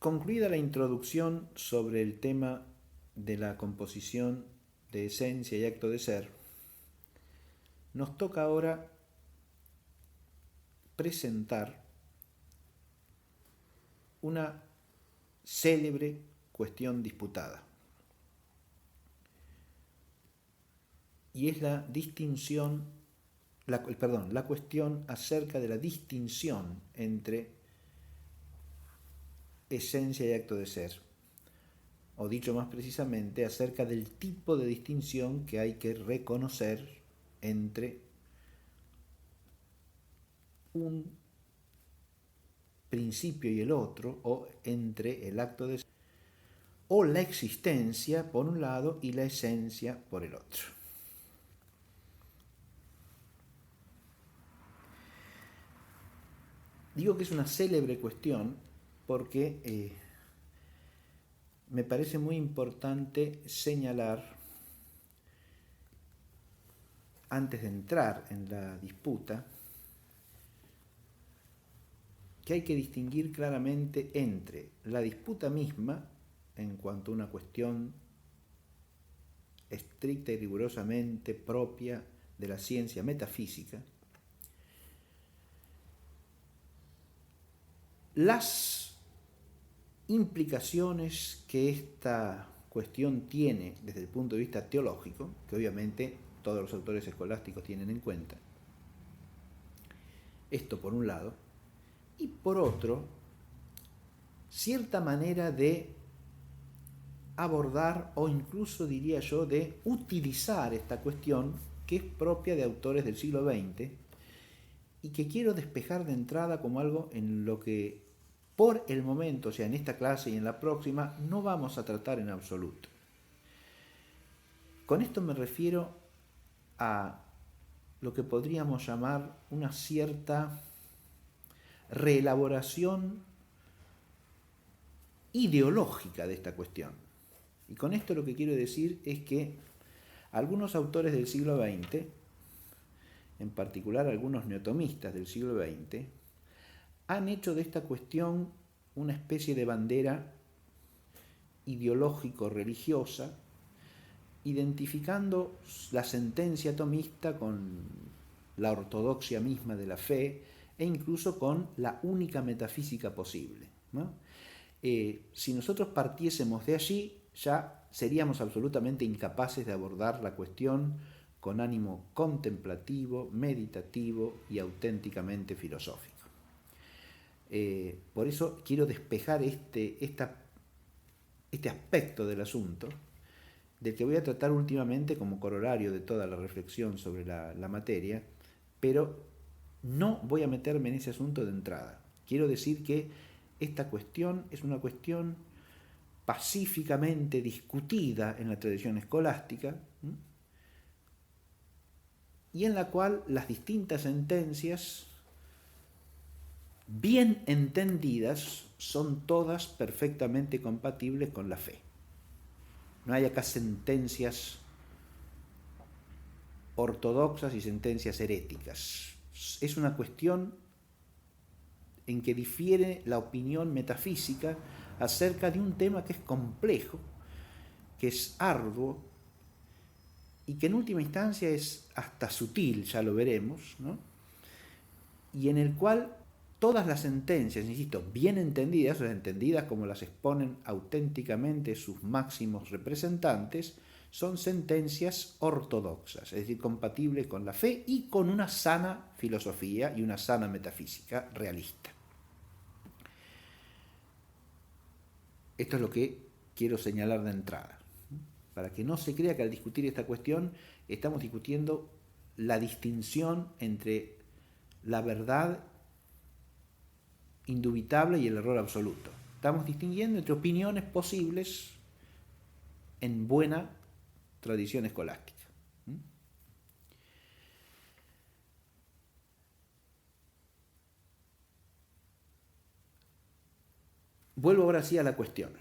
Concluida la introducción sobre el tema de la composición de esencia y acto de ser, nos toca ahora presentar una célebre cuestión disputada, y es la cuestión acerca de la distinción entre esencia y acto de ser, o dicho más precisamente, acerca del tipo de distinción que hay que reconocer entre un principio y el otro, o entre el acto de ser, o la existencia por un lado y la esencia por el otro. Digo que es una célebre cuestión porque me parece muy importante señalar, antes de entrar en la disputa, que hay que distinguir claramente entre la disputa misma, en cuanto a una cuestión estricta y rigurosamente propia de la ciencia metafísica, las implicaciones que esta cuestión tiene desde el punto de vista teológico, que obviamente todos los autores escolásticos tienen en cuenta, esto por un lado, y por otro, cierta manera de abordar, o incluso diría yo, de utilizar esta cuestión que es propia de autores del siglo XX y que quiero despejar de entrada como algo en lo que por el momento, o sea, en esta clase y en la próxima, no vamos a tratar en absoluto. Con esto me refiero a lo que podríamos llamar una cierta reelaboración ideológica de esta cuestión. Y con esto lo que quiero decir es que algunos autores del siglo XX, en particular algunos neotomistas del siglo XX, han hecho de esta cuestión una especie de bandera ideológico-religiosa, identificando la sentencia tomista con la ortodoxia misma de la fe e incluso con la única metafísica posible, ¿no? Si nosotros partiésemos de allí, ya seríamos absolutamente incapaces de abordar la cuestión con ánimo contemplativo, meditativo y auténticamente filosófico. Por eso quiero despejar este aspecto del asunto, del que voy a tratar últimamente como corolario de toda la reflexión sobre la materia, pero no voy a meterme en ese asunto de entrada. Quiero decir que esta cuestión es una cuestión pacíficamente discutida en la tradición escolástica, y en la cual las distintas sentencias, bien entendidas, son todas perfectamente compatibles con la fe. No hay acá sentencias ortodoxas y sentencias heréticas. Es una cuestión en que difiere la opinión metafísica acerca de un tema que es complejo, que es arduo y que en última instancia es hasta sutil, ya lo veremos, ¿no? Y en el cual todas las sentencias, insisto, bien entendidas, o sea, entendidas como las exponen auténticamente sus máximos representantes, son sentencias ortodoxas, es decir, compatibles con la fe y con una sana filosofía y una sana metafísica realista. Esto es lo que quiero señalar de entrada, para que no se crea que al discutir esta cuestión estamos discutiendo la distinción entre la verdad indubitable y el error absoluto. Estamos distinguiendo entre opiniones posibles en buena tradición escolástica. Vuelvo ahora sí a la cuestión,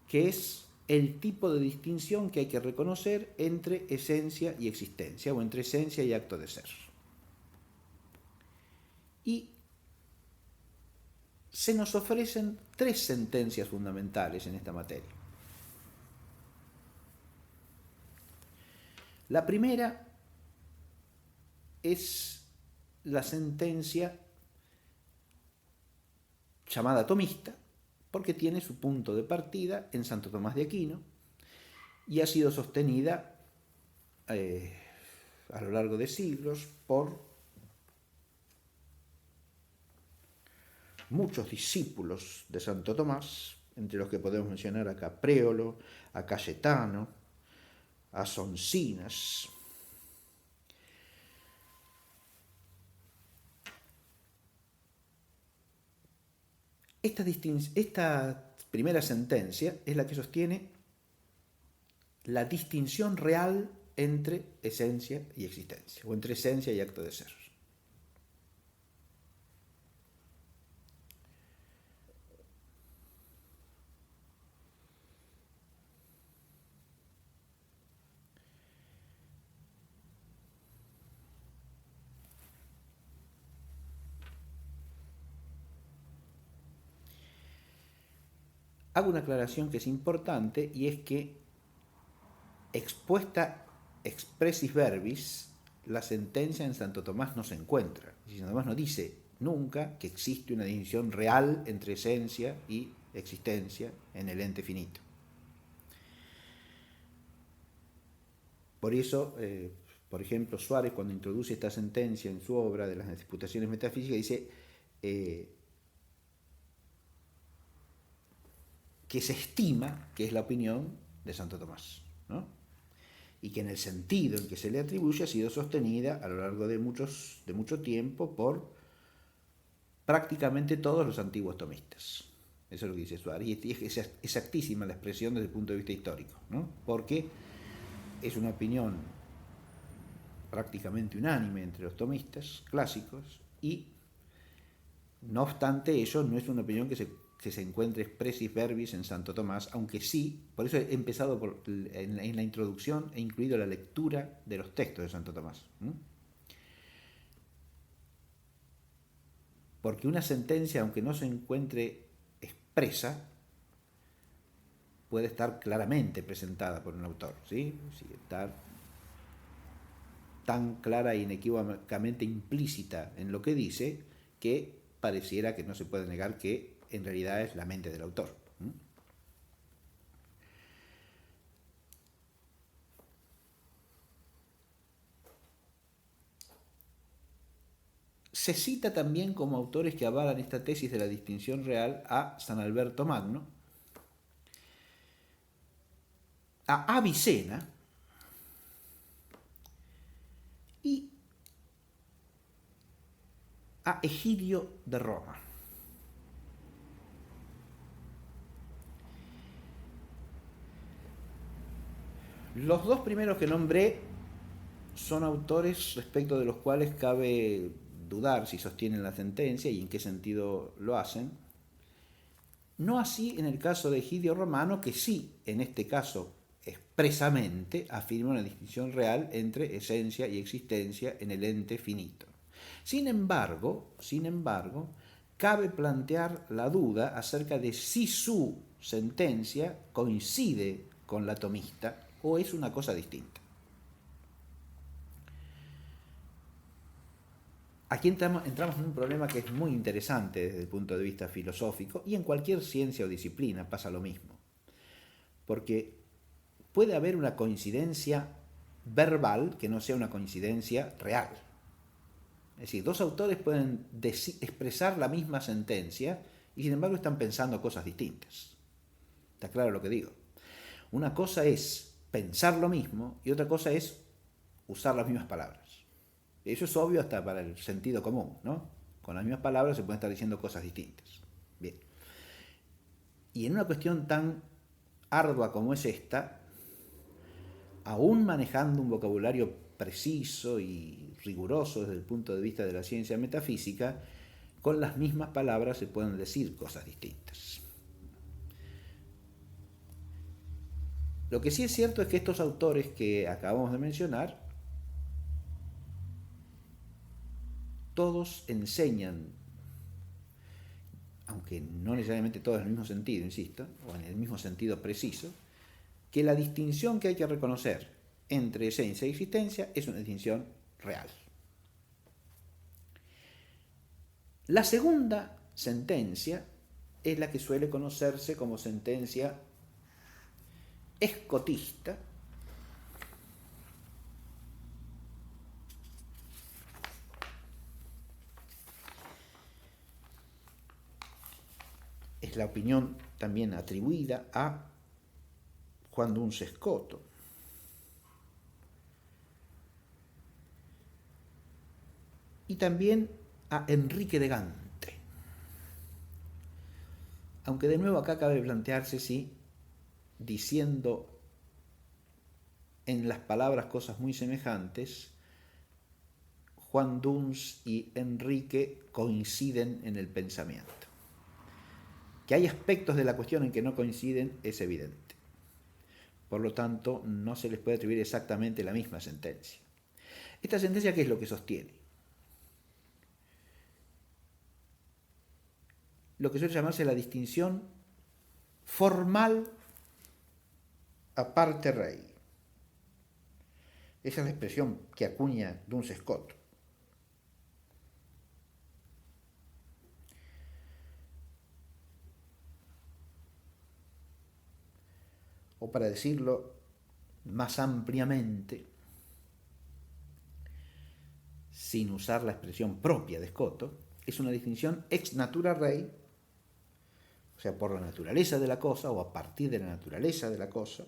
que es el tipo de distinción que hay que reconocer entre esencia y existencia, o entre esencia y acto de ser. Y se nos ofrecen tres sentencias fundamentales en esta materia. La primera es la sentencia llamada tomista, porque tiene su punto de partida en Santo Tomás de Aquino y ha sido sostenida a lo largo de siglos por muchos discípulos de Santo Tomás, entre los que podemos mencionar a Capréolo, a Cayetano, a Soncinas. Esta primera sentencia es la que sostiene la distinción real entre esencia y existencia, o entre esencia y acto de ser. Hago una aclaración que es importante, y es que expuesta expressis verbis, la sentencia en Santo Tomás no se encuentra. Santo Tomás no dice nunca que existe una distinción real entre esencia y existencia en el ente finito. Por eso, por ejemplo, Suárez, cuando introduce esta sentencia en su obra de las disputaciones metafísicas, dice que se estima que es la opinión de Santo Tomás, ¿no? Y que en el sentido en que se le atribuye ha sido sostenida a lo largo de mucho tiempo por prácticamente todos los antiguos tomistas. Eso es lo que dice Suárez, y es exactísima la expresión desde el punto de vista histórico, ¿no? Porque es una opinión prácticamente unánime entre los tomistas clásicos, y no obstante ello no es una opinión que se encuentre expressis verbis en Santo Tomás, aunque sí, por eso he empezado en la introducción, he incluido la lectura de los textos de Santo Tomás. Porque una sentencia, aunque no se encuentre expresa, puede estar claramente presentada por un autor, ¿sí? Estar tan clara e inequívocamente implícita en lo que dice, que pareciera que no se puede negar que en realidad es la mente del autor. Se cita también como autores que avalan esta tesis de la distinción real a San Alberto Magno, a Avicena y a Egidio de Roma. Los dos primeros que nombré son autores respecto de los cuales cabe dudar si sostienen la sentencia y en qué sentido lo hacen. No así en el caso de Egidio Romano, que sí, en este caso expresamente, afirma una distinción real entre esencia y existencia en el ente finito. Sin embargo, cabe plantear la duda acerca de si su sentencia coincide con la tomista o es una cosa distinta. Aquí entramos en un problema que es muy interesante desde el punto de vista filosófico, y en cualquier ciencia o disciplina pasa lo mismo. Porque puede haber una coincidencia verbal que no sea una coincidencia real. Es decir, dos autores pueden expresar la misma sentencia y sin embargo están pensando cosas distintas. ¿Está claro lo que digo? Una cosa es pensar lo mismo y otra cosa es usar las mismas palabras. Eso es obvio hasta para el sentido común, ¿no? Con las mismas palabras se pueden estar diciendo cosas distintas. Bien. Y en una cuestión tan ardua como es esta, aún manejando un vocabulario preciso y riguroso desde el punto de vista de la ciencia metafísica, con las mismas palabras se pueden decir cosas distintas. Lo que sí es cierto es que estos autores que acabamos de mencionar, todos enseñan, aunque no necesariamente todo en el mismo sentido, insisto, o en el mismo sentido preciso, que la distinción que hay que reconocer entre esencia y existencia es una distinción real. La segunda sentencia es la que suele conocerse como sentencia escotista, es la opinión también atribuida a Juan Duns Scoto. Y también a Enrique de Gante. Aunque de nuevo acá cabe plantearse si, diciendo en las palabras cosas muy semejantes, Juan Duns y Enrique coinciden en el pensamiento. Que hay aspectos de la cuestión en que no coinciden es evidente. Por lo tanto, no se les puede atribuir exactamente la misma sentencia. ¿Esta sentencia qué es lo que sostiene? Lo que suele llamarse la distinción formal aparte rei. Esa es la expresión que acuña Duns Scoto. O para decirlo más ampliamente, sin usar la expresión propia de Scoto, es una distinción ex natura rei, o sea, por la naturaleza de la cosa o a partir de la naturaleza de la cosa,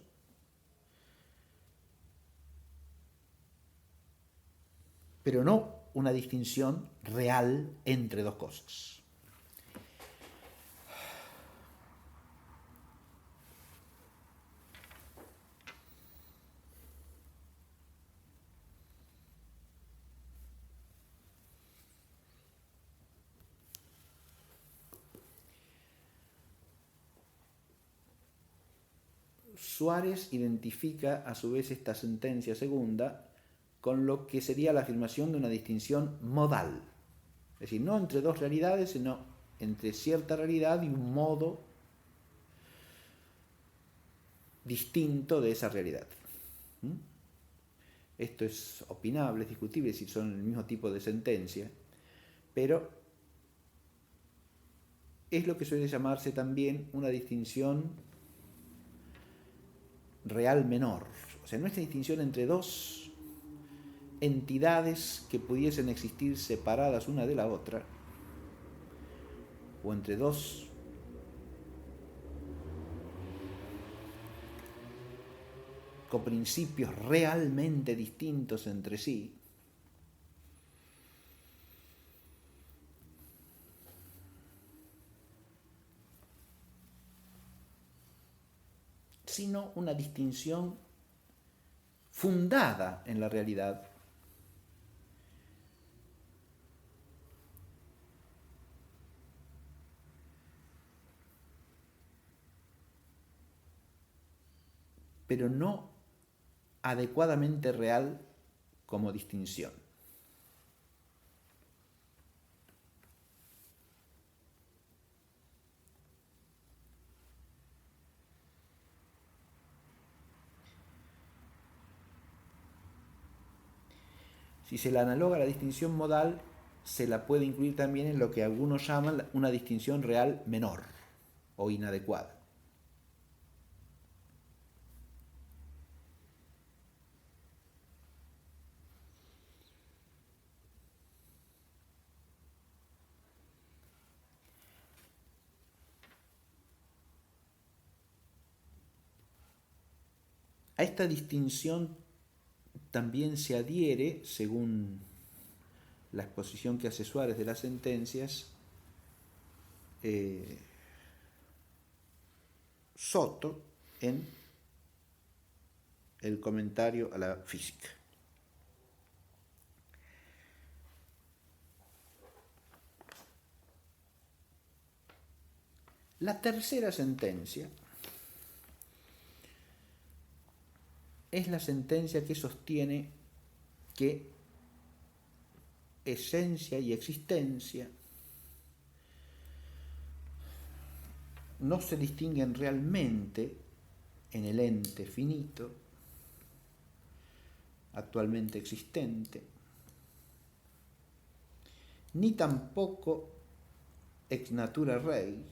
pero no una distinción real entre dos cosas. Suárez identifica a su vez esta sentencia segunda con lo que sería la afirmación de una distinción modal, es decir, no entre dos realidades, sino entre cierta realidad y un modo distinto de esa realidad. Esto es opinable, es discutible, si son el mismo tipo de sentencia, pero es lo que suele llamarse también una distinción real menor. O sea, no es distinción entre dos entidades que pudiesen existir separadas una de la otra, o entre dos coprincipios realmente distintos entre sí, sino una distinción fundada en la realidad, pero no adecuadamente real como distinción. Si se la analoga a la distinción modal, se la puede incluir también en lo que algunos llaman una distinción real menor o inadecuada. A esta distinción también se adhiere, según la exposición que hace Suárez de las sentencias, Soto en el comentario a la física. La tercera sentencia es la sentencia que sostiene que esencia y existencia no se distinguen realmente en el ente finito actualmente existente, ni tampoco ex natura rei,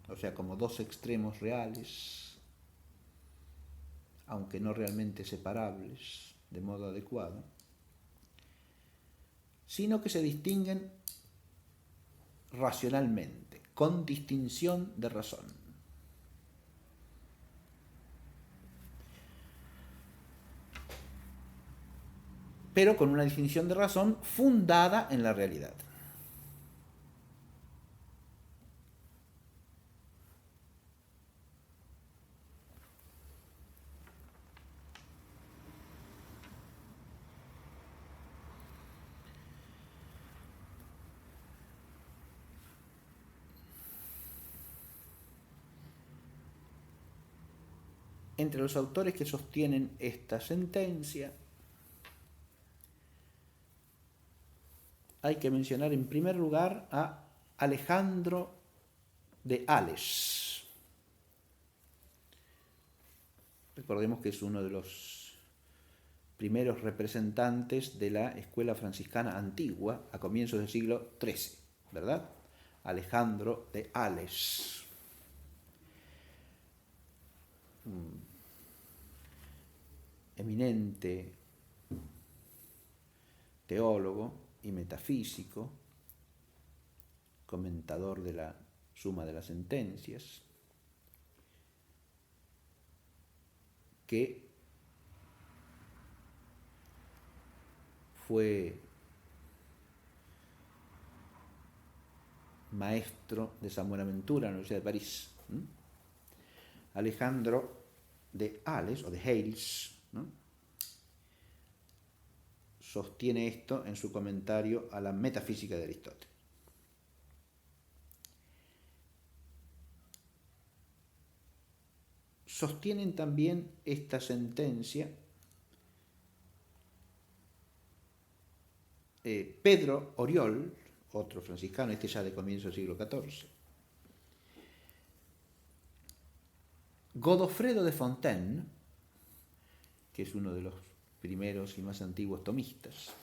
o sea, como dos extremos reales, aunque no realmente separables de modo adecuado, sino que se distinguen racionalmente, con distinción de razón. Pero con una distinción de razón fundada en la realidad. Entre los autores que sostienen esta sentencia, hay que mencionar en primer lugar a Alejandro de Ales. Recordemos que es uno de los primeros representantes de la escuela franciscana antigua a comienzos del siglo XIII, ¿verdad? Alejandro de Ales. Eminente teólogo y metafísico, comentador de la Suma de las Sentencias, que fue maestro de San Buenaventura en la Universidad de París. Alejandro de Ales, o de Hales, ¿no?, sostiene esto en su comentario a la Metafísica de Aristóteles. Sostienen también esta sentencia Pedro Oriol, otro franciscano, este ya de comienzo del siglo XIV, Godofredo de Fontaine, que es uno de los primeros y más antiguos tomistas,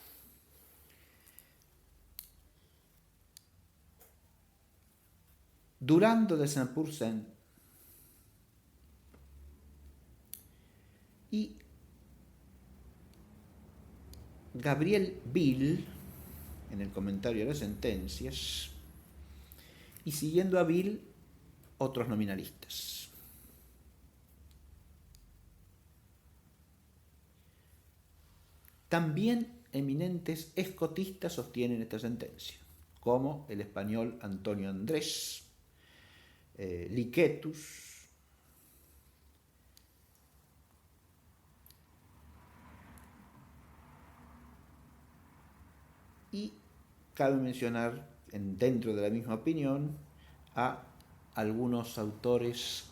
Durando de Saint-Pourçain y Gabriel Bill en el comentario de las sentencias, y siguiendo a Bill otros nominalistas. También eminentes escotistas sostienen esta sentencia, como el español Antonio Andrés, Liquetus, y cabe mencionar dentro de la misma opinión a algunos autores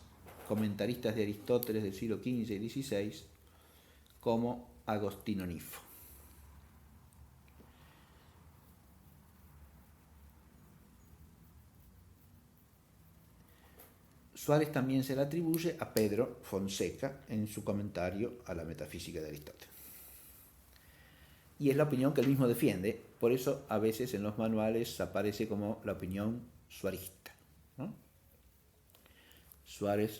comentaristas de Aristóteles del siglo XV y XVI, como Agostino Nifo. Suárez también se le atribuye a Pedro Fonseca en su comentario a la Metafísica de Aristóteles. Y es la opinión que él mismo defiende, por eso a veces en los manuales aparece como la opinión suarista, ¿no?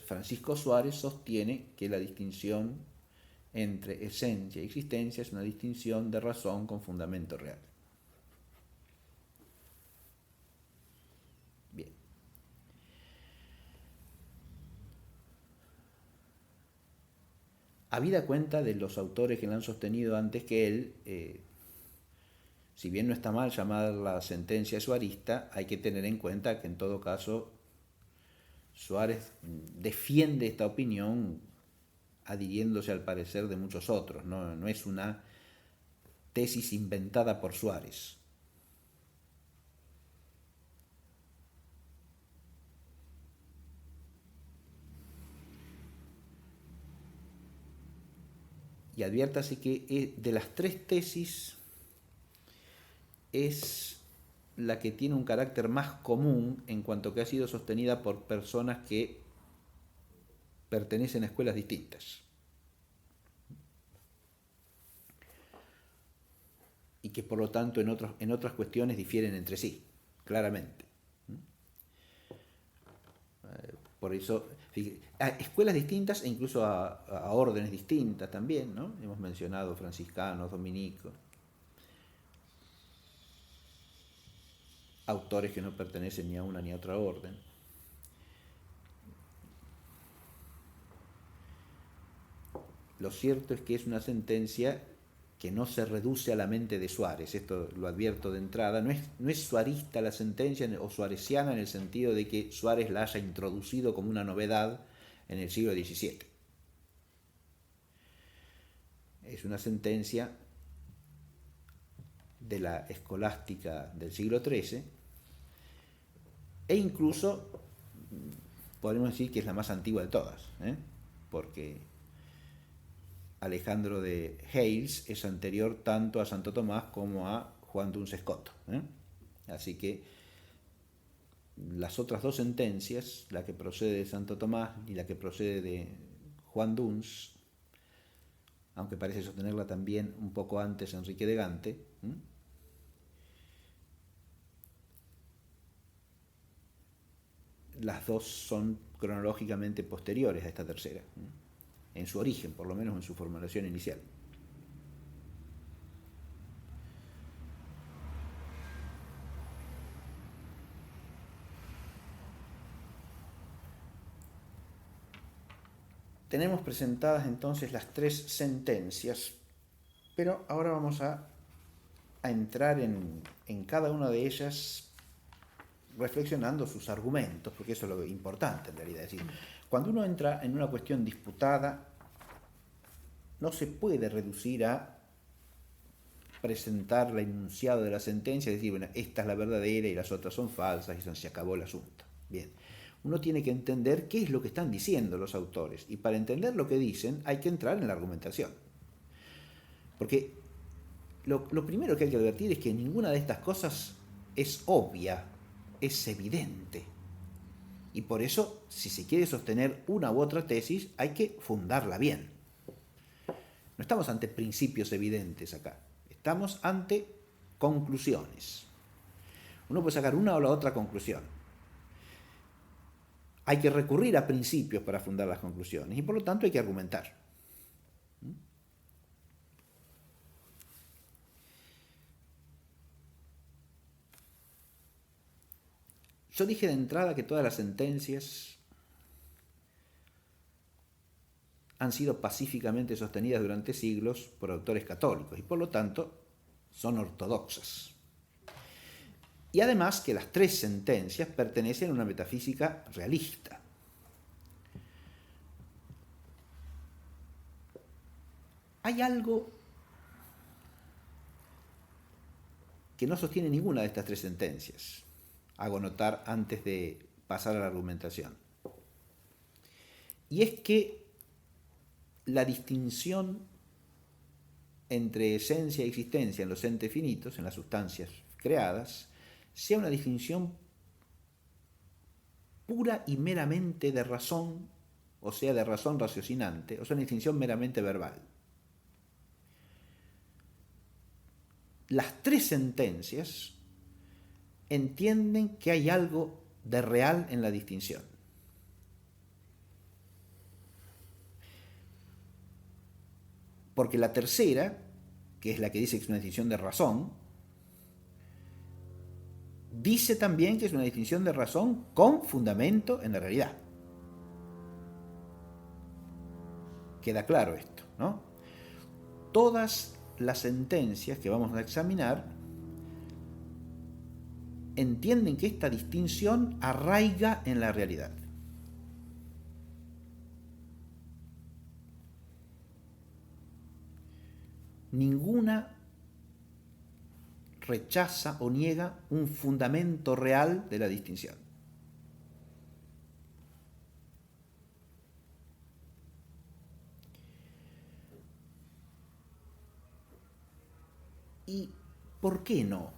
Francisco Suárez sostiene que la distinción entre esencia y existencia es una distinción de razón con fundamento real. Bien. Habida cuenta de los autores que la han sostenido antes que él, si bien no está mal llamar la sentencia suarista, hay que tener en cuenta que en todo caso Suárez defiende esta opinión adhiriéndose al parecer de muchos otros, no es una tesis inventada por Suárez. Y adviértase que de las tres tesis es la que tiene un carácter más común en cuanto que ha sido sostenida por personas que pertenecen a escuelas distintas y que por lo tanto en otras cuestiones difieren entre sí, claramente. Por eso, a escuelas distintas e incluso a órdenes distintas también, ¿no? Hemos mencionado franciscanos, dominicos, autores que no pertenecen ni a una ni a otra orden. Lo cierto es que es una sentencia que no se reduce a la mente de Suárez, esto lo advierto de entrada, no es suarista la sentencia o suareciana en el sentido de que Suárez la haya introducido como una novedad en el siglo XVII. Es una sentencia de la escolástica del siglo XIII e incluso podemos decir que es la más antigua de todas, porque Alejandro de Hales es anterior tanto a Santo Tomás como a Juan Duns Scoto. Así que las otras dos sentencias, la que procede de Santo Tomás y la que procede de Juan Duns, aunque parece sostenerla también un poco antes Enrique de Gante, las dos son cronológicamente posteriores a esta tercera, en su origen, por lo menos en su formulación inicial. Tenemos presentadas entonces las tres sentencias, pero ahora vamos a entrar en cada una de ellas reflexionando sus argumentos, porque eso es lo importante en realidad. Es decir, cuando uno entra en una cuestión disputada, no se puede reducir a presentar la enunciado de la sentencia y decir, bueno, esta es la verdadera y las otras son falsas y se acabó el asunto. Bien, uno tiene que entender qué es lo que están diciendo los autores y para entender lo que dicen hay que entrar en la argumentación. Porque lo primero que hay que advertir es que ninguna de estas cosas es obvia, es evidente. Y por eso, si se quiere sostener una u otra tesis, hay que fundarla bien. No estamos ante principios evidentes acá, estamos ante conclusiones. Uno puede sacar una o la otra conclusión. Hay que recurrir a principios para fundar las conclusiones y por lo tanto hay que argumentar. Yo dije de entrada que todas las sentencias han sido pacíficamente sostenidas durante siglos por autores católicos y por lo tanto son ortodoxas. Y además que las tres sentencias pertenecen a una metafísica realista. Hay algo que no sostiene ninguna de estas tres sentencias. Hago notar antes de pasar a la argumentación. Y es que la distinción entre esencia y existencia en los entes finitos, en las sustancias creadas, sea una distinción pura y meramente de razón, o sea, de razón raciocinante, o sea, una distinción meramente verbal. Las tres sentencias entienden que hay algo de real en la distinción. Porque la tercera, que es la que dice que es una distinción de razón, dice también que es una distinción de razón con fundamento en la realidad. Queda claro esto, ¿no? Todas las sentencias que vamos a examinar entienden que esta distinción arraiga en la realidad. Ninguna rechaza o niega un fundamento real de la distinción. ¿Y por qué no?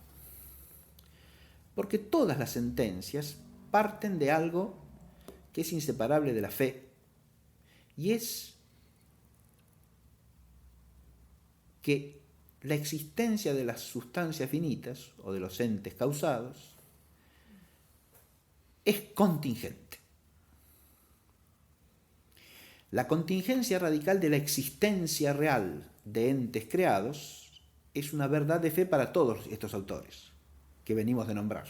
Porque todas las sentencias parten de algo que es inseparable de la fe, y es que la existencia de las sustancias finitas o de los entes causados es contingente. La contingencia radical de la existencia real de entes creados es una verdad de fe para todos estos autores que venimos de nombrar.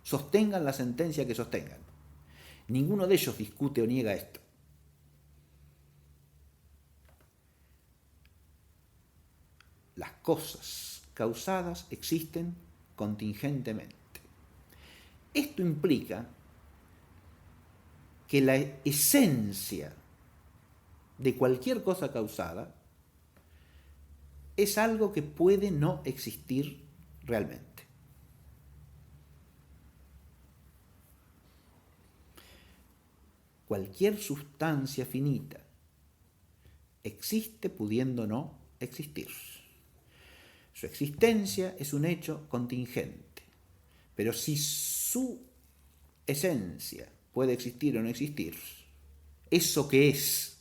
Sostengan la sentencia que sostengan. Ninguno de ellos discute o niega esto. Las cosas causadas existen contingentemente. Esto implica que la esencia de cualquier cosa causada es algo que puede no existir realmente. Cualquier sustancia finita existe pudiendo no existir. Su existencia es un hecho contingente, pero si su esencia puede existir o no existir, eso que es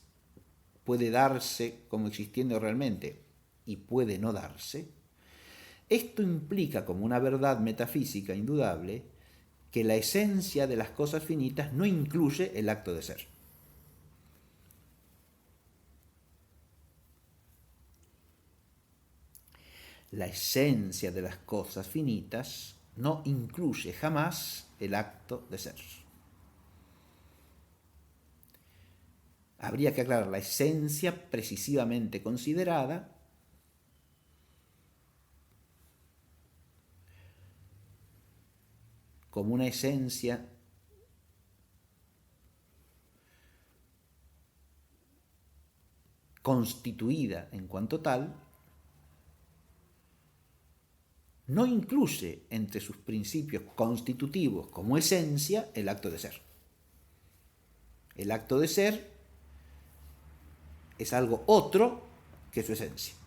puede darse como existiendo realmente y puede no darse, esto implica como una verdad metafísica indudable que la esencia de las cosas finitas no incluye el acto de ser. La esencia de las cosas finitas no incluye jamás el acto de ser. Habría que aclarar la esencia precisivamente considerada como una esencia constituida en cuanto tal, no incluye entre sus principios constitutivos como esencia el acto de ser. El acto de ser es algo otro que su esencia.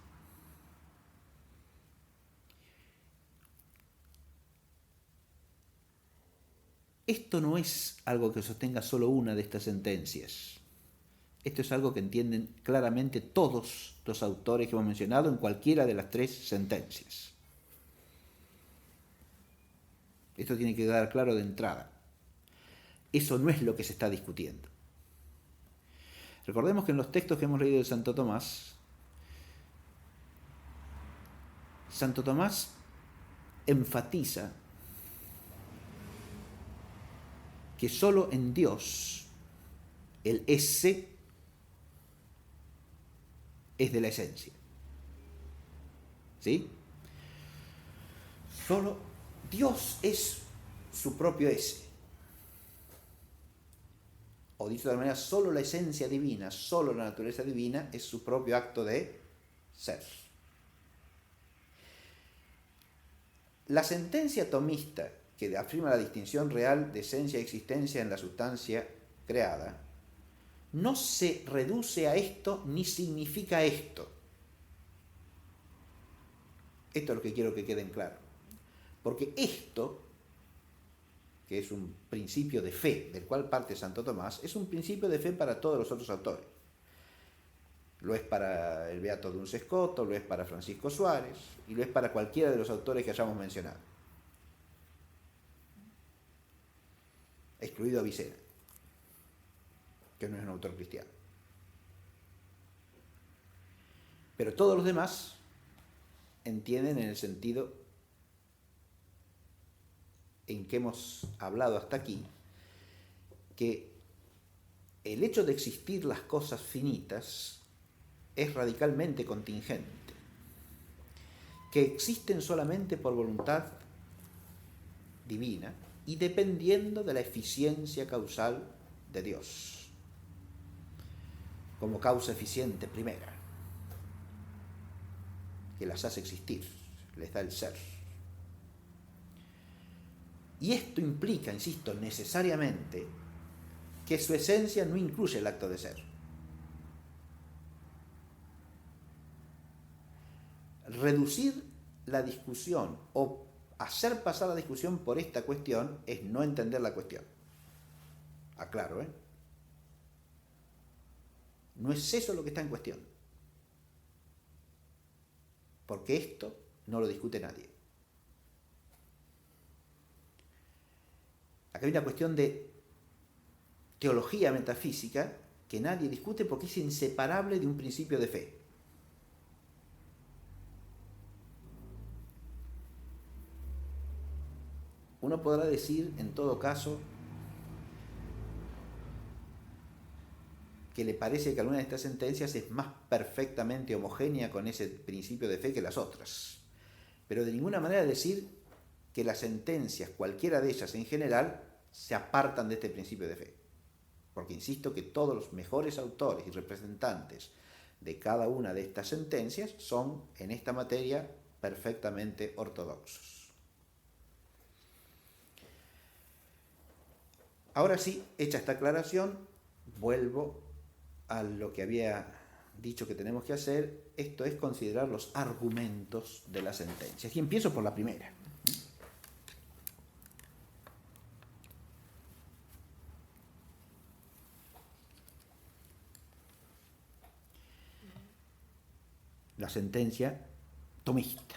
Esto no es algo que sostenga solo una de estas sentencias. Esto es algo que entienden claramente todos los autores que hemos mencionado en cualquiera de las tres sentencias. Esto tiene que quedar claro de entrada. Eso no es lo que se está discutiendo. Recordemos que en los textos que hemos leído de Santo Tomás enfatiza que solo en Dios el ese es de la esencia. ¿Sí? Solo Dios es su propio ese. O dicho de otra manera, solo la esencia divina, solo la naturaleza divina es su propio acto de ser. La sentencia tomista que afirma la distinción real de esencia y existencia en la sustancia creada, no se reduce a esto ni significa esto. Esto es lo que quiero que quede en claro. Porque esto, que es un principio de fe del cual parte Santo Tomás, es un principio de fe para todos los otros autores. Lo es para el Beato Duns Scoto, lo es para Francisco Suárez y lo es para cualquiera de los autores que hayamos mencionado. Excluido Avicena, que no es un autor cristiano. Pero todos los demás entienden en el sentido en que hemos hablado hasta aquí, que el hecho de existir las cosas finitas es radicalmente contingente, que existen solamente por voluntad divina y dependiendo de la eficiencia causal de Dios, como causa eficiente primera, que las hace existir, les da el ser. Y esto implica, insisto, necesariamente que su esencia no incluye el acto de ser. Reducir la discusión o hacer pasar la discusión por esta cuestión es no entender la cuestión. Aclaro, ¿eh? No es eso lo que está en cuestión. Porque esto no lo discute nadie. Acá hay una cuestión de teología metafísica que nadie discute porque es inseparable de un principio de fe. Uno podrá decir, en todo caso, que le parece que alguna de estas sentencias es más perfectamente homogénea con ese principio de fe que las otras. Pero de ninguna manera decir que las sentencias, cualquiera de ellas en general, se apartan de este principio de fe. Porque insisto que todos los mejores autores y representantes de cada una de estas sentencias son, en esta materia, perfectamente ortodoxos. Ahora sí, hecha esta aclaración, vuelvo a lo que había dicho que tenemos que hacer, esto es considerar los argumentos de las sentencias. Y empiezo por la primera. La sentencia tomista.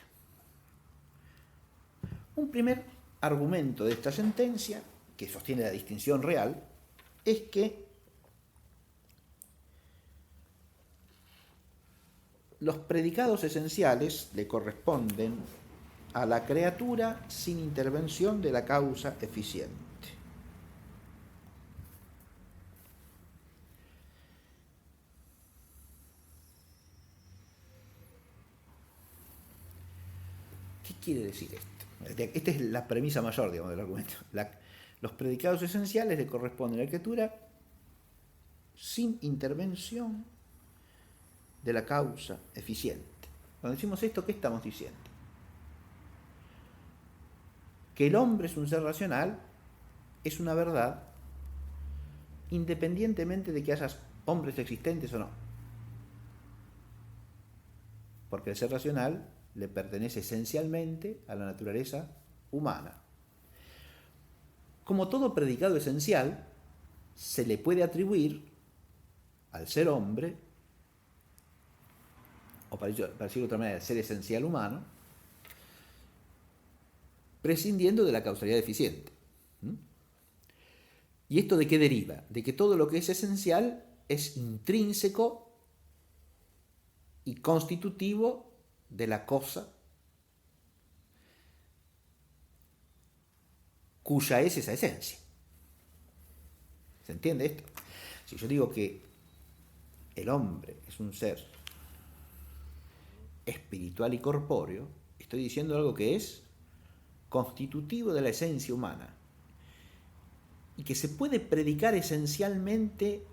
Un primer argumento de esta sentencia, que sostiene la distinción real, es que los predicados esenciales le corresponden a la criatura sin intervención de la causa eficiente. ¿Qué quiere decir esto? Esta es la premisa mayor, digamos, del argumento. Los predicados esenciales le corresponden a la criatura sin intervención de la causa eficiente. Cuando decimos esto, ¿qué estamos diciendo? Que el hombre es un ser racional es una verdad independientemente de que haya hombres existentes o no. Porque el ser racional le pertenece esencialmente a la naturaleza humana. Como todo predicado esencial, se le puede atribuir al ser hombre, o para decirlo de otra manera, al ser esencial humano, prescindiendo de la causalidad eficiente. ¿Y esto de qué deriva? De que todo lo que es esencial es intrínseco y constitutivo de la cosa cuya es esa esencia. ¿Se entiende esto? Si yo digo que el hombre es un ser espiritual y corpóreo, estoy diciendo algo que es constitutivo de la esencia humana y que se puede predicar esencialmente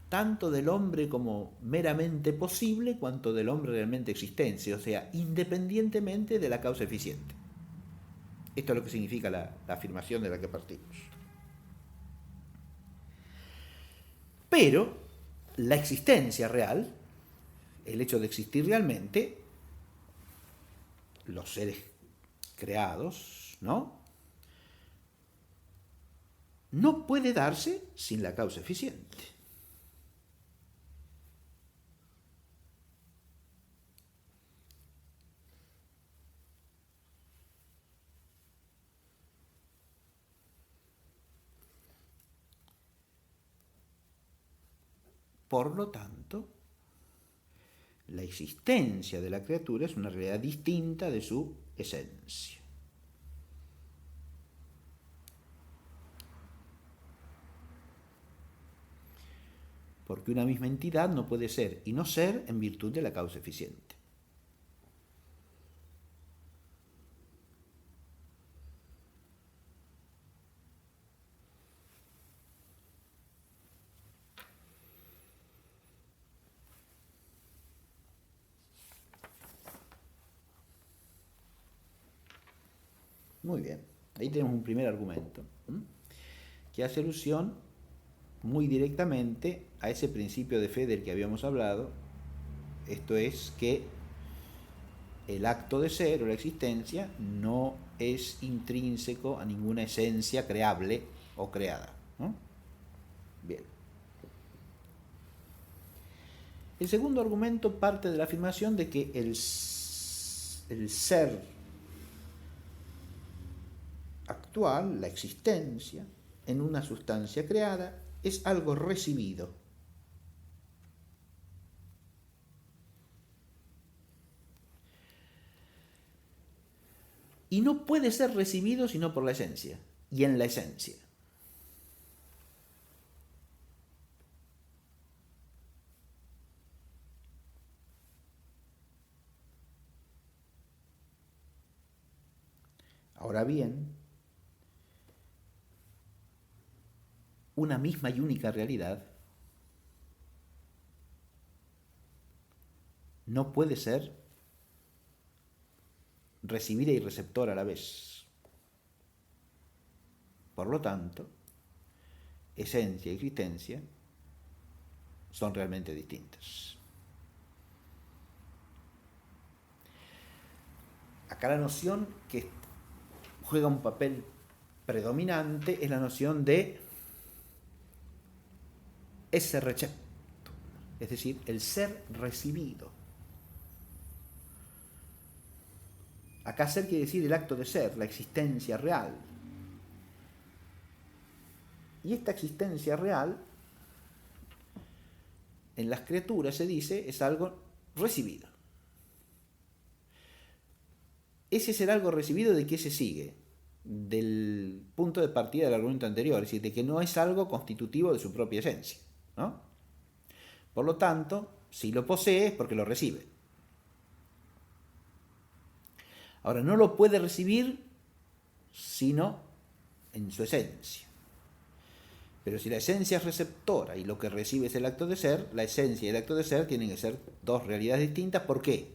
tanto del hombre como meramente posible, cuanto del hombre realmente existente, o sea, independientemente de la causa eficiente. Esto es lo que significa la afirmación de la que partimos. Pero la existencia real, el hecho de existir realmente, los seres creados, ¿no? No puede darse sin la causa eficiente. Por lo tanto, la existencia de la criatura es una realidad distinta de su esencia. Porque una misma entidad no puede ser y no ser en virtud de la causa eficiente. Muy bien, ahí tenemos un primer argumento, que hace alusión muy directamente a ese principio de fe del que habíamos hablado, esto es que el acto de ser o la existencia no es intrínseco a ninguna esencia creable o creada, ¿no? Bien. El segundo argumento parte de la afirmación de que el ser actual, la existencia, en una sustancia creada, es algo recibido. Y no puede ser recibido sino por la esencia, y en la esencia. Ahora bien, una misma y única realidad no puede ser recibida y receptora a la vez. Por lo tanto, esencia y existencia son realmente distintas. Acá la noción que juega un papel predominante es la noción de ese recepto, es decir, el ser recibido. Acá ser quiere decir el acto de ser, la existencia real. Y esta existencia real, en las criaturas se dice, es algo recibido. Ese ser algo recibido, ¿de qué se sigue? Del punto de partida del argumento anterior, es decir, de que no es algo constitutivo de su propia esencia, ¿no? Por lo tanto, si lo posee es porque lo recibe. Ahora, no lo puede recibir sino en su esencia. Pero si la esencia es receptora y lo que recibe es el acto de ser, la esencia y el acto de ser tienen que ser dos realidades distintas. ¿Por qué?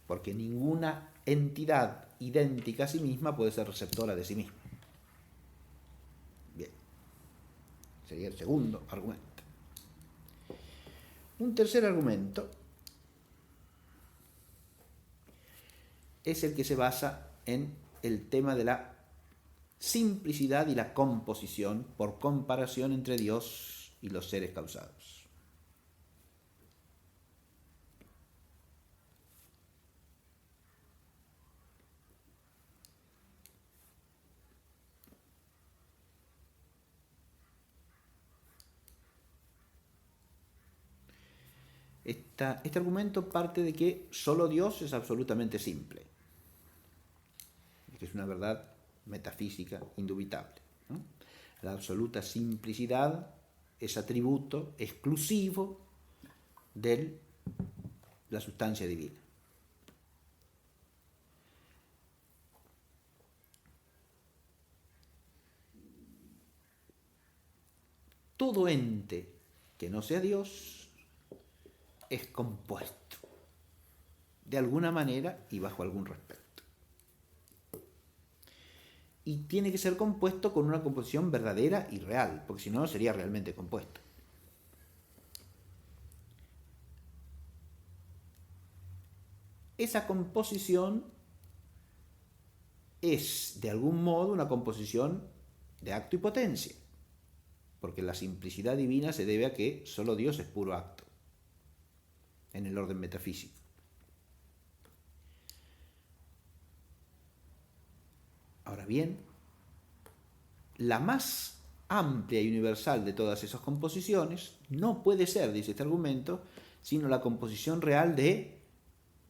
Porque ninguna entidad idéntica a sí misma puede ser receptora de sí misma. Bien. Sería el segundo argumento. Un tercer argumento es el que se basa en el tema de la simplicidad y la composición por comparación entre Dios y los seres causados. Este argumento parte de que solo Dios es absolutamente simple, que es una verdad metafísica indubitable, ¿no? La absoluta simplicidad es atributo exclusivo de la sustancia divina. Todo ente que no sea Dios es compuesto, de alguna manera y bajo algún respecto. Y tiene que ser compuesto con una composición verdadera y real, porque si no sería realmente compuesto. Esa composición es, de algún modo, una composición de acto y potencia, porque la simplicidad divina se debe a que solo Dios es puro acto, en el orden metafísico. Ahora bien, la más amplia y universal de todas esas composiciones no puede ser, dice este argumento, sino la composición real de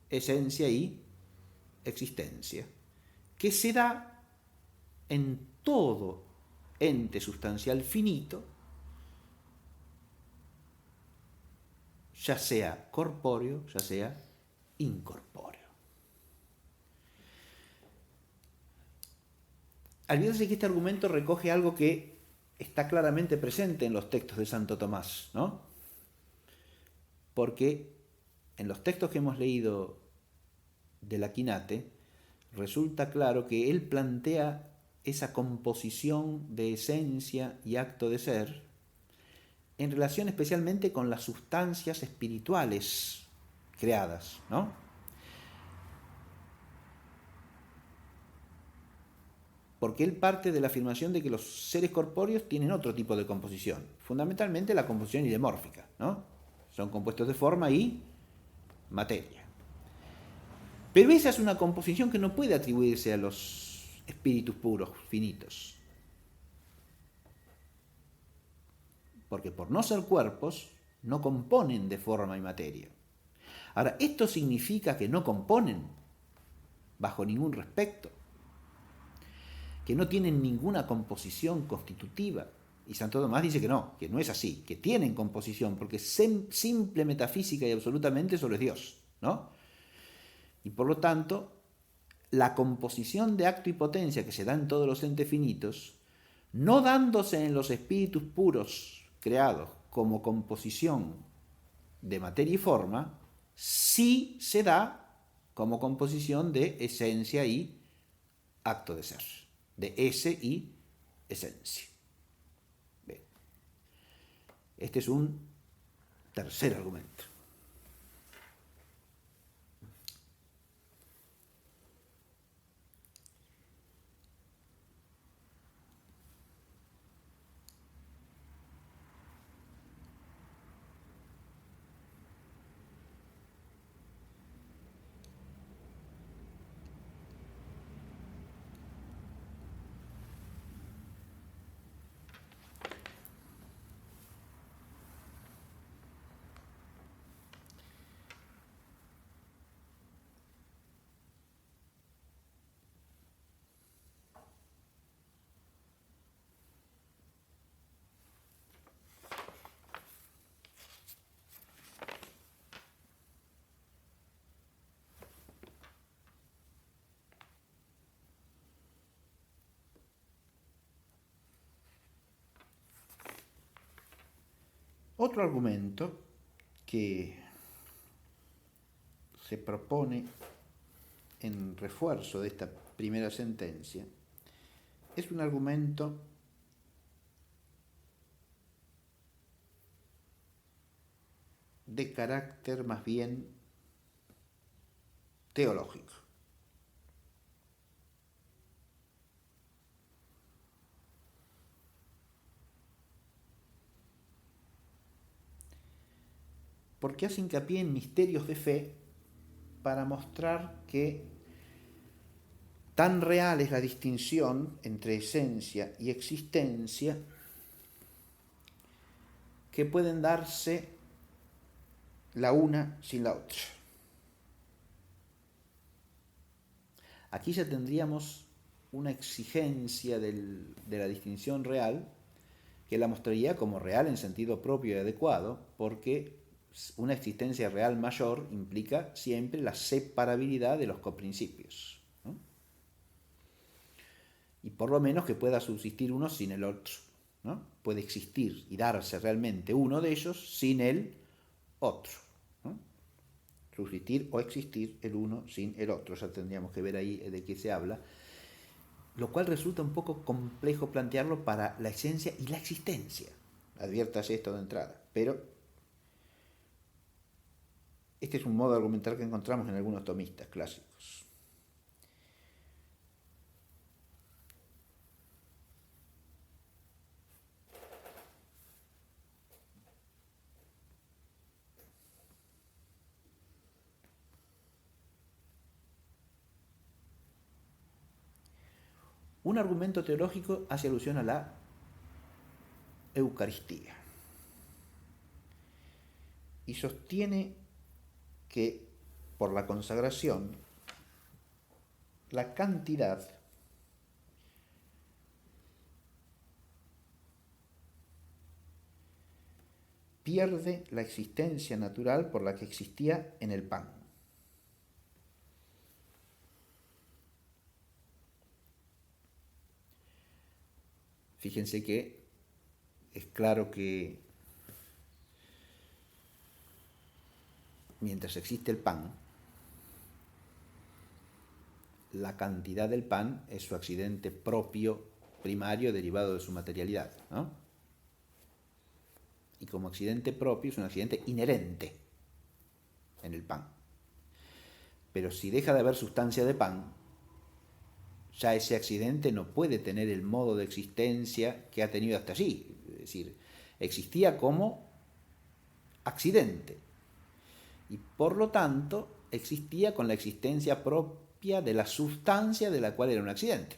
esencia y existencia, que se da en todo ente sustancial finito, ya sea corpóreo, ya sea incorpóreo. Olvídate que este argumento recoge algo que está claramente presente en los textos de Santo Tomás, ¿no? Porque en los textos que hemos leído del Aquinate, resulta claro que él plantea esa composición de esencia y acto de ser en relación especialmente con las sustancias espirituales creadas, ¿no? porque él parte de la afirmación de que los seres corpóreos tienen otro tipo de composición, fundamentalmente la composición idemórfica, ¿no? Son compuestos de forma y materia. Pero esa es una composición que no puede atribuirse a los espíritus puros, finitos. Porque por no ser cuerpos, no componen de forma y materia. Ahora, ¿esto significa que no componen bajo ningún respecto? ¿Que no tienen ninguna composición constitutiva? Y Santo Tomás dice que no es así, que tienen composición, porque simple metafísica y absolutamente solo es Dios, ¿no? Y por lo tanto, la composición de acto y potencia que se da en todos los entes finitos, no dándose en los espíritus puros creados como composición de materia y forma, sí se da como composición de esencia y acto de ser, de ese y esencia. Bien. Este es un tercer argumento. Otro argumento que se propone en refuerzo de esta primera sentencia es un argumento de carácter más bien teológico. Porque hace hincapié en misterios de fe para mostrar que tan real es la distinción entre esencia y existencia que pueden darse la una sin la otra. Aquí ya tendríamos una exigencia de la distinción real que la mostraría como real en sentido propio y adecuado, porque una existencia real mayor implica siempre la separabilidad de los coprincipios, ¿no? Y por lo menos que pueda subsistir uno sin el otro, ¿no? Puede existir y darse realmente uno de ellos sin el otro, ¿no? Subsistir o existir el uno sin el otro. Ya tendríamos que ver ahí de qué se habla, lo cual resulta un poco complejo plantearlo para la esencia y la existencia. Adviértase esto de entrada, pero este es un modo de argumentar que encontramos en algunos tomistas clásicos. Un argumento teológico hace alusión a la Eucaristía y sostiene que por la consagración la cantidad pierde la existencia natural por la que existía en el pan. Fíjense que es claro que mientras existe el pan, la cantidad del pan es su accidente propio, primario, derivado de su materialidad, ¿no? Y como accidente propio es un accidente inherente en el pan. Pero si deja de haber sustancia de pan, ya ese accidente no puede tener el modo de existencia que ha tenido hasta allí. Es decir, existía como accidente y por lo tanto existía con la existencia propia de la sustancia de la cual era un accidente.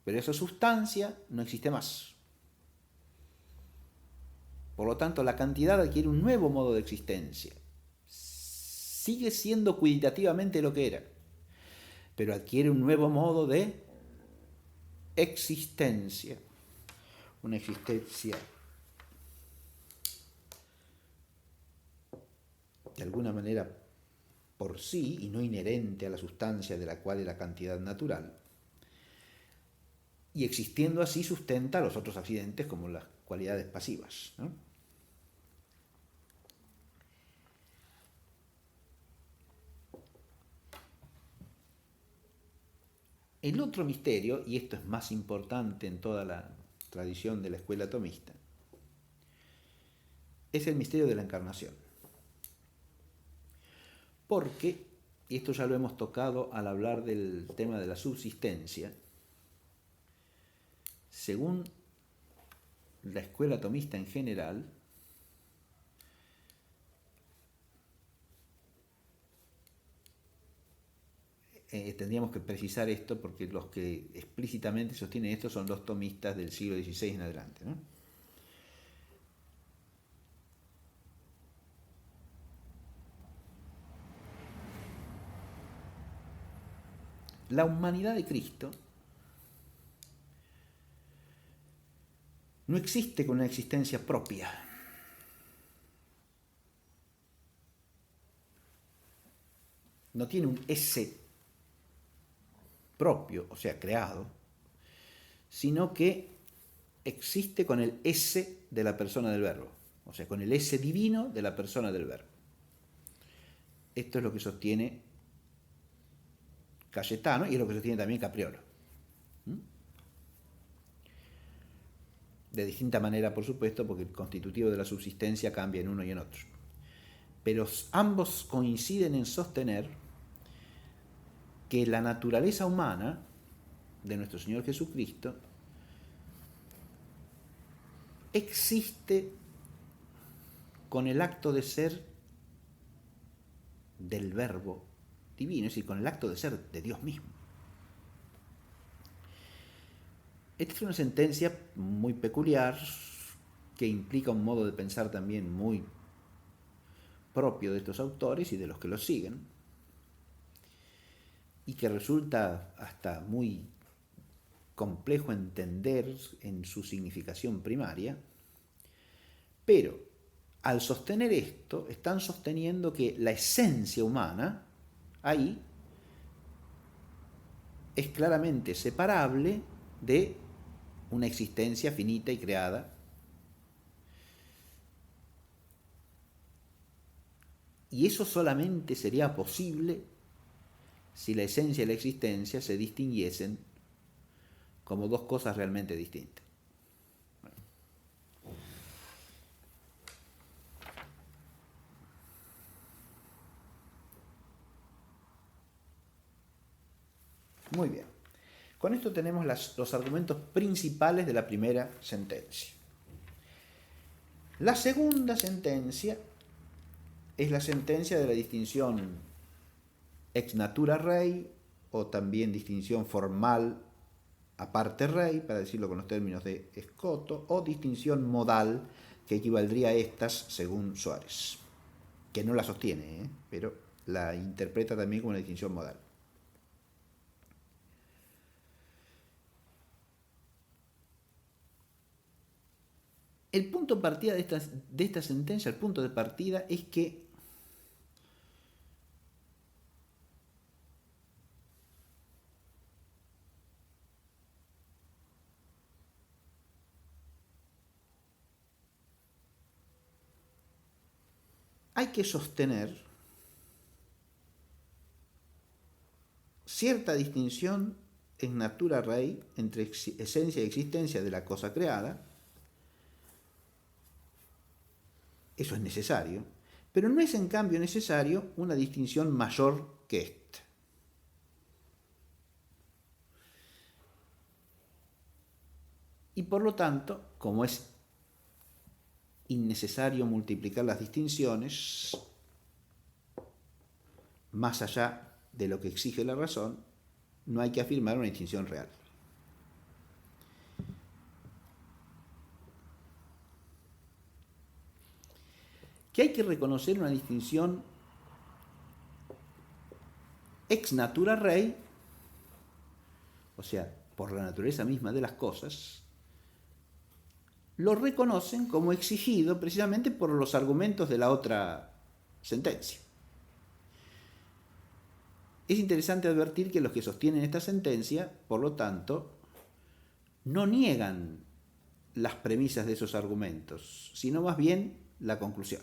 Pero esa sustancia no existe más. Por lo tanto, la cantidad adquiere un nuevo modo de existencia. Sigue siendo cualitativamente lo que era, pero adquiere un nuevo modo de existencia. Una existencia de alguna manera por sí y no inherente a la sustancia de la cual es la cantidad natural. Y existiendo así sustenta los otros accidentes como las cualidades pasivas, ¿no? El otro misterio, y esto es más importante en toda la tradición de la escuela tomista, es el misterio de la encarnación. Porque, y esto ya lo hemos tocado al hablar del tema de la subsistencia, según la escuela tomista en general, tendríamos que precisar esto porque los que explícitamente sostienen esto son los tomistas del siglo XVI en adelante, ¿no? La humanidad de Cristo no existe con una existencia propia. No tiene un ese propio, o sea, creado, sino que existe con el ese de la persona del verbo, o sea, con el ese divino de la persona del verbo. Esto es lo que sostiene Cayetano y es lo que sostiene también Capriolo. De distinta manera, por supuesto, porque el constitutivo de la subsistencia cambia en uno y en otro. Pero ambos coinciden en sostener que la naturaleza humana de nuestro Señor Jesucristo existe con el acto de ser del verbo divino, es decir, con el acto de ser de Dios mismo. Esta es una sentencia muy peculiar que implica un modo de pensar también muy propio de estos autores y de los que los siguen, y que resulta hasta muy complejo entender en su significación primaria, pero al sostener esto están sosteniendo que la esencia humana ahí es claramente separable de una existencia finita y creada, y eso solamente sería posible si la esencia y la existencia se distinguiesen como dos cosas realmente distintas. Muy bien. Con esto tenemos los argumentos principales de la primera sentencia. La segunda sentencia es la sentencia de la distinción ex natura rei, o también distinción formal aparte rei, para decirlo con los términos de Escoto, o distinción modal, que equivaldría a estas según Suárez, que no la sostiene, pero la interpreta también como una distinción modal. El punto de partida de esta sentencia, el punto de partida es que hay que sostener cierta distinción en natura rei entre esencia y existencia de la cosa creada. Eso es necesario, pero no es en cambio necesario una distinción mayor que esta. Y por lo tanto, como es innecesario multiplicar las distinciones, más allá de lo que exige la razón, no hay que afirmar una distinción real. Que hay que reconocer una distinción ex natura rei, o sea, por la naturaleza misma de las cosas, lo reconocen como exigido precisamente por los argumentos de la otra sentencia. Es interesante advertir que los que sostienen esta sentencia, por lo tanto, no niegan las premisas de esos argumentos, sino más bien la conclusión.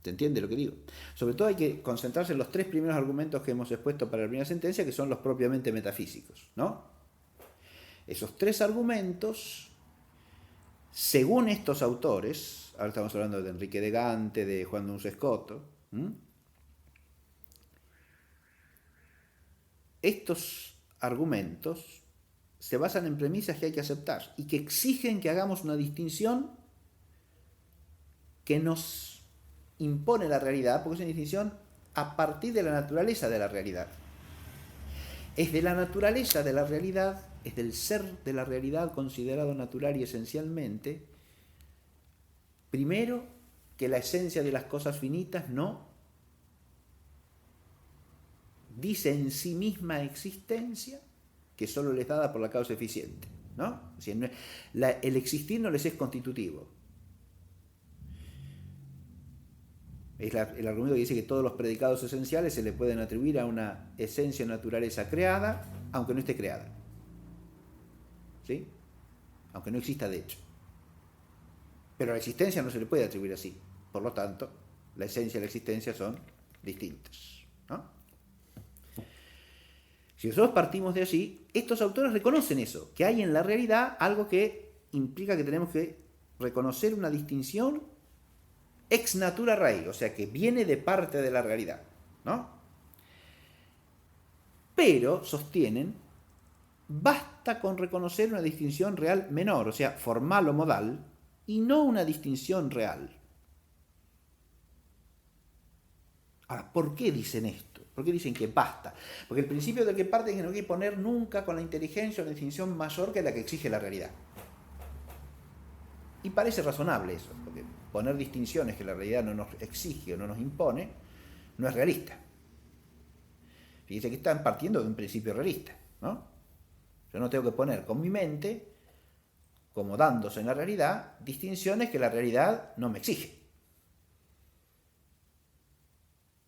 ¿Se entiende lo que digo? Sobre todo hay que concentrarse en los tres primeros argumentos que hemos expuesto para la primera sentencia, que son los propiamente metafísicos, ¿no? Esos tres argumentos, según estos autores, ahora estamos hablando de Enrique de Gante, de Juan Duns Scoto, estos argumentos se basan en premisas que hay que aceptar y que exigen que hagamos una distinción que nos impone la realidad, porque es una distinción a partir de la naturaleza de la realidad. Es de la naturaleza de la realidad, es del ser de la realidad considerado natural y esencialmente, primero, que la esencia de las cosas finitas no dice en sí misma existencia, que solo les es dada por la causa eficiente, ¿no? O sea, el existir no les es constitutivo. Es el argumento que dice que todos los predicados esenciales se le pueden atribuir a una esencia o naturaleza creada, aunque no esté creada. ¿Sí? Aunque no exista de hecho. Pero a la existencia no se le puede atribuir así. Por lo tanto, la esencia y la existencia son distintas, ¿no? Si nosotros partimos de allí, estos autores reconocen eso, que hay en la realidad algo que implica que tenemos que reconocer una distinción ex natura rei, o sea, que viene de parte de la realidad, ¿no? Pero, sostienen, basta con reconocer una distinción real menor, o sea, formal o modal, y no una distinción real. Ahora, ¿por qué dicen esto? ¿Por qué dicen que basta? Porque el principio del que parten es que no hay que poner nunca con la inteligencia una distinción mayor que la que exige la realidad. Y parece razonable eso, porque poner distinciones que la realidad no nos exige o no nos impone no es realista. Fíjense que están partiendo de un principio realista, ¿no? Yo no tengo que poner con mi mente, como dándose en la realidad, distinciones que la realidad no me exige.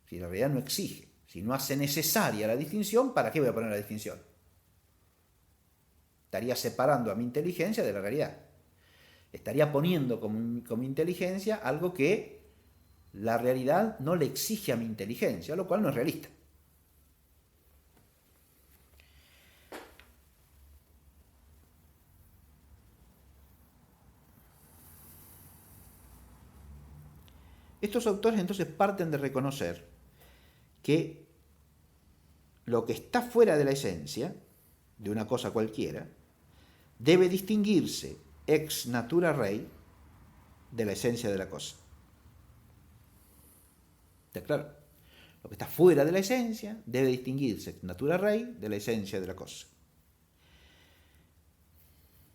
Si la realidad no exige, si no hace necesaria la distinción, ¿para qué voy a poner la distinción? Estaría separando a mi inteligencia de la realidad. Estaría poniendo como mi inteligencia algo que la realidad no le exige a mi inteligencia, lo cual no es realista. Estos autores entonces parten de reconocer que lo que está fuera de la esencia, de una cosa cualquiera, debe distinguirse ex natura rei de la esencia de la cosa. ¿Está claro? Lo que está fuera de la esencia debe distinguirse ex natura rei de la esencia de la cosa.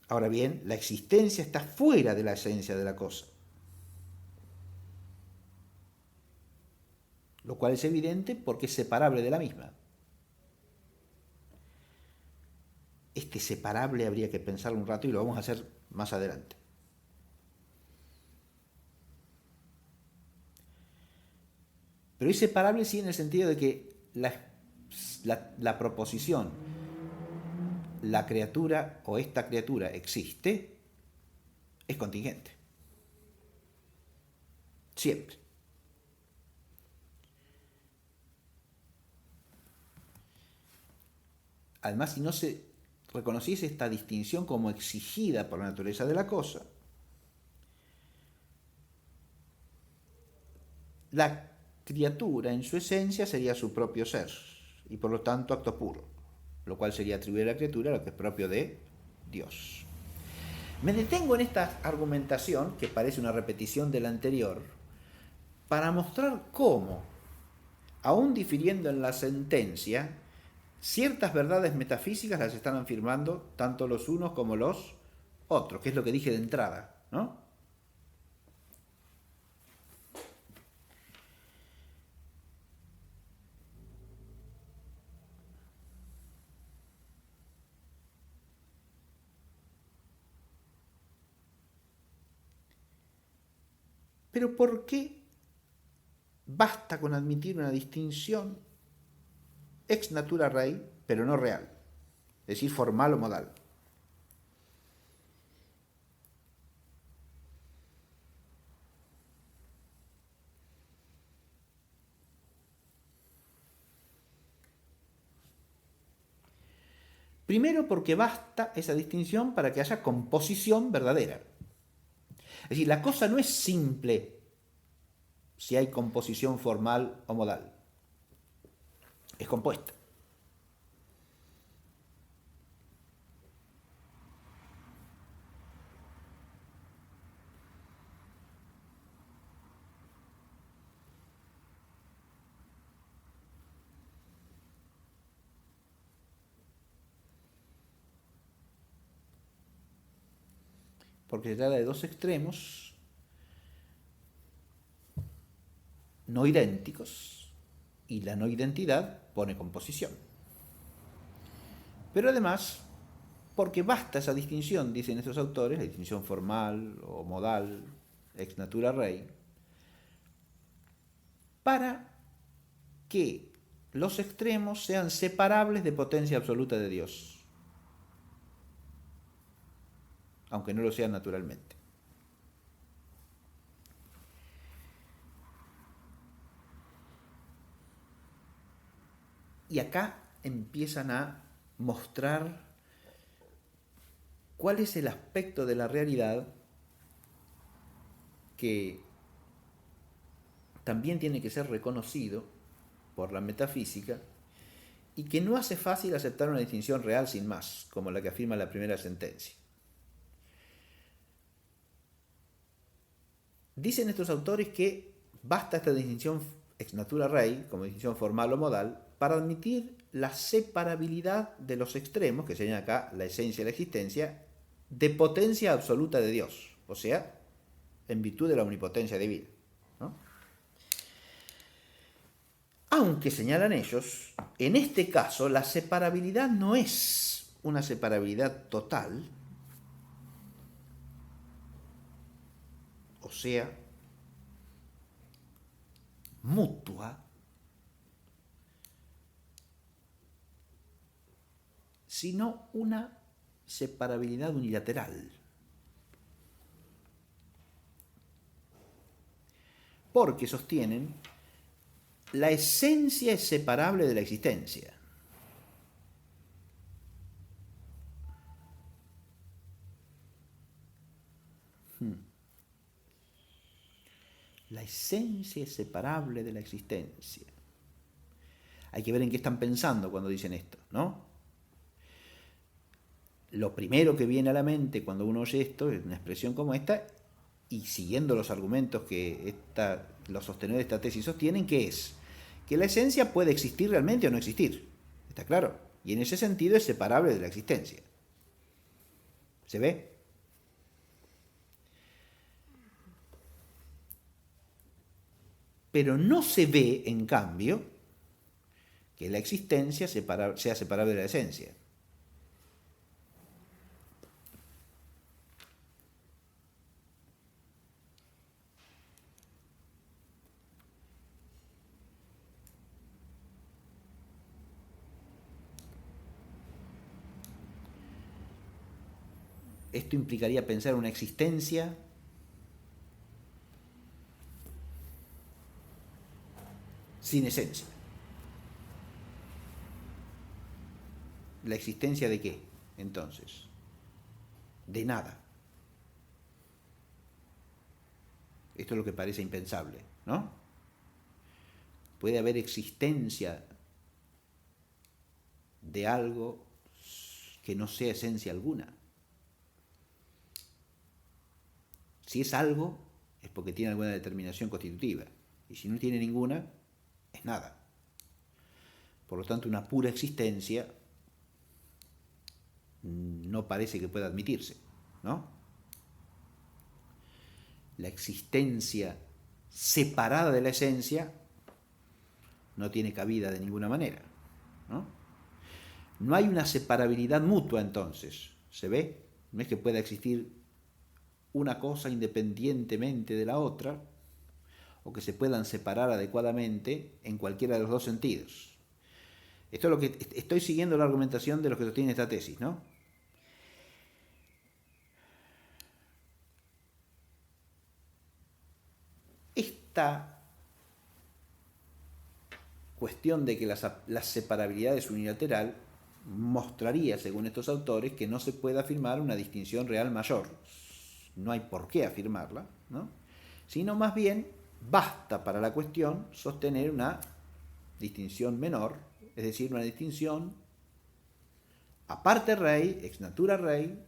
Ahora bien, la existencia está fuera de la esencia de la cosa, lo cual es evidente porque es separable de la misma. Este separable habría que pensarlo un rato y lo vamos a hacer más adelante. Pero es separable sí en el sentido de que la proposición, la criatura o esta criatura existe, es contingente. Siempre. Además, si no se reconociese esta distinción como exigida por la naturaleza de la cosa, la criatura en su esencia sería su propio ser y por lo tanto acto puro, lo cual sería atribuir a la criatura lo que es propio de Dios. Me detengo en esta argumentación, que parece una repetición de la anterior, para mostrar cómo, aún difiriendo en la sentencia, ciertas verdades metafísicas las están afirmando tanto los unos como los otros, que es lo que dije de entrada, ¿no? Pero ¿por qué basta con admitir una distinción ex natura rei, pero no real? Es decir, formal o modal. Primero porque basta esa distinción para que haya composición verdadera. Es decir, la cosa no es simple si hay composición formal o modal. Es compuesta. Porque se trata de dos extremos no idénticos y la no identidad pone composición. Pero además, porque basta esa distinción, dicen estos autores, la distinción formal o modal, ex natura rei, para que los extremos sean separables de potencia absoluta de Dios, aunque no lo sean naturalmente. Y acá empiezan a mostrar cuál es el aspecto de la realidad que también tiene que ser reconocido por la metafísica y que no hace fácil aceptar una distinción real sin más, como la que afirma la primera sentencia. Dicen estos autores que basta esta distinción ex natura rei, como distinción formal o modal, para admitir la separabilidad de los extremos, que serían acá la esencia y la existencia, de potencia absoluta de Dios, o sea, en virtud de la omnipotencia divina, ¿no? Aunque, señalan ellos, en este caso la separabilidad no es una separabilidad total, o sea, mutua, sino una separabilidad unilateral. Porque sostienen, la esencia es separable de la existencia. La esencia es separable de la existencia. Hay que ver en qué están pensando cuando dicen esto, ¿no? Lo primero que viene a la mente cuando uno oye esto es una expresión como esta, y siguiendo los argumentos que los sostenedores de esta tesis sostienen, que es que la esencia puede existir realmente o no existir. ¿Está claro? Y en ese sentido es separable de la existencia. ¿Se ve? Pero no se ve, en cambio, que la existencia sea separable de la esencia. Esto implicaría pensar una existencia sin esencia. ¿La existencia de qué, entonces? De nada. Esto es lo que parece impensable, ¿no? Puede haber existencia de algo que no sea esencia alguna. Si es algo, es porque tiene alguna determinación constitutiva. Y si no tiene ninguna, es nada. Por lo tanto, una pura existencia no parece que pueda admitirse, ¿no? La existencia separada de la esencia no tiene cabida de ninguna manera, ¿no? No hay una separabilidad mutua entonces, ¿se ve? No es que pueda existir una cosa independientemente de la otra, o que se puedan separar adecuadamente en cualquiera de los dos sentidos. Esto es lo que estoy siguiendo la argumentación de los que sostienen esta tesis, ¿no? Esta cuestión de que la separabilidad es unilateral mostraría, según estos autores, que no se puede afirmar una distinción real mayor. No hay por qué afirmarla, ¿no? Sino más bien basta para la cuestión sostener una distinción menor, es decir, una distinción aparte rey, ex natura rey,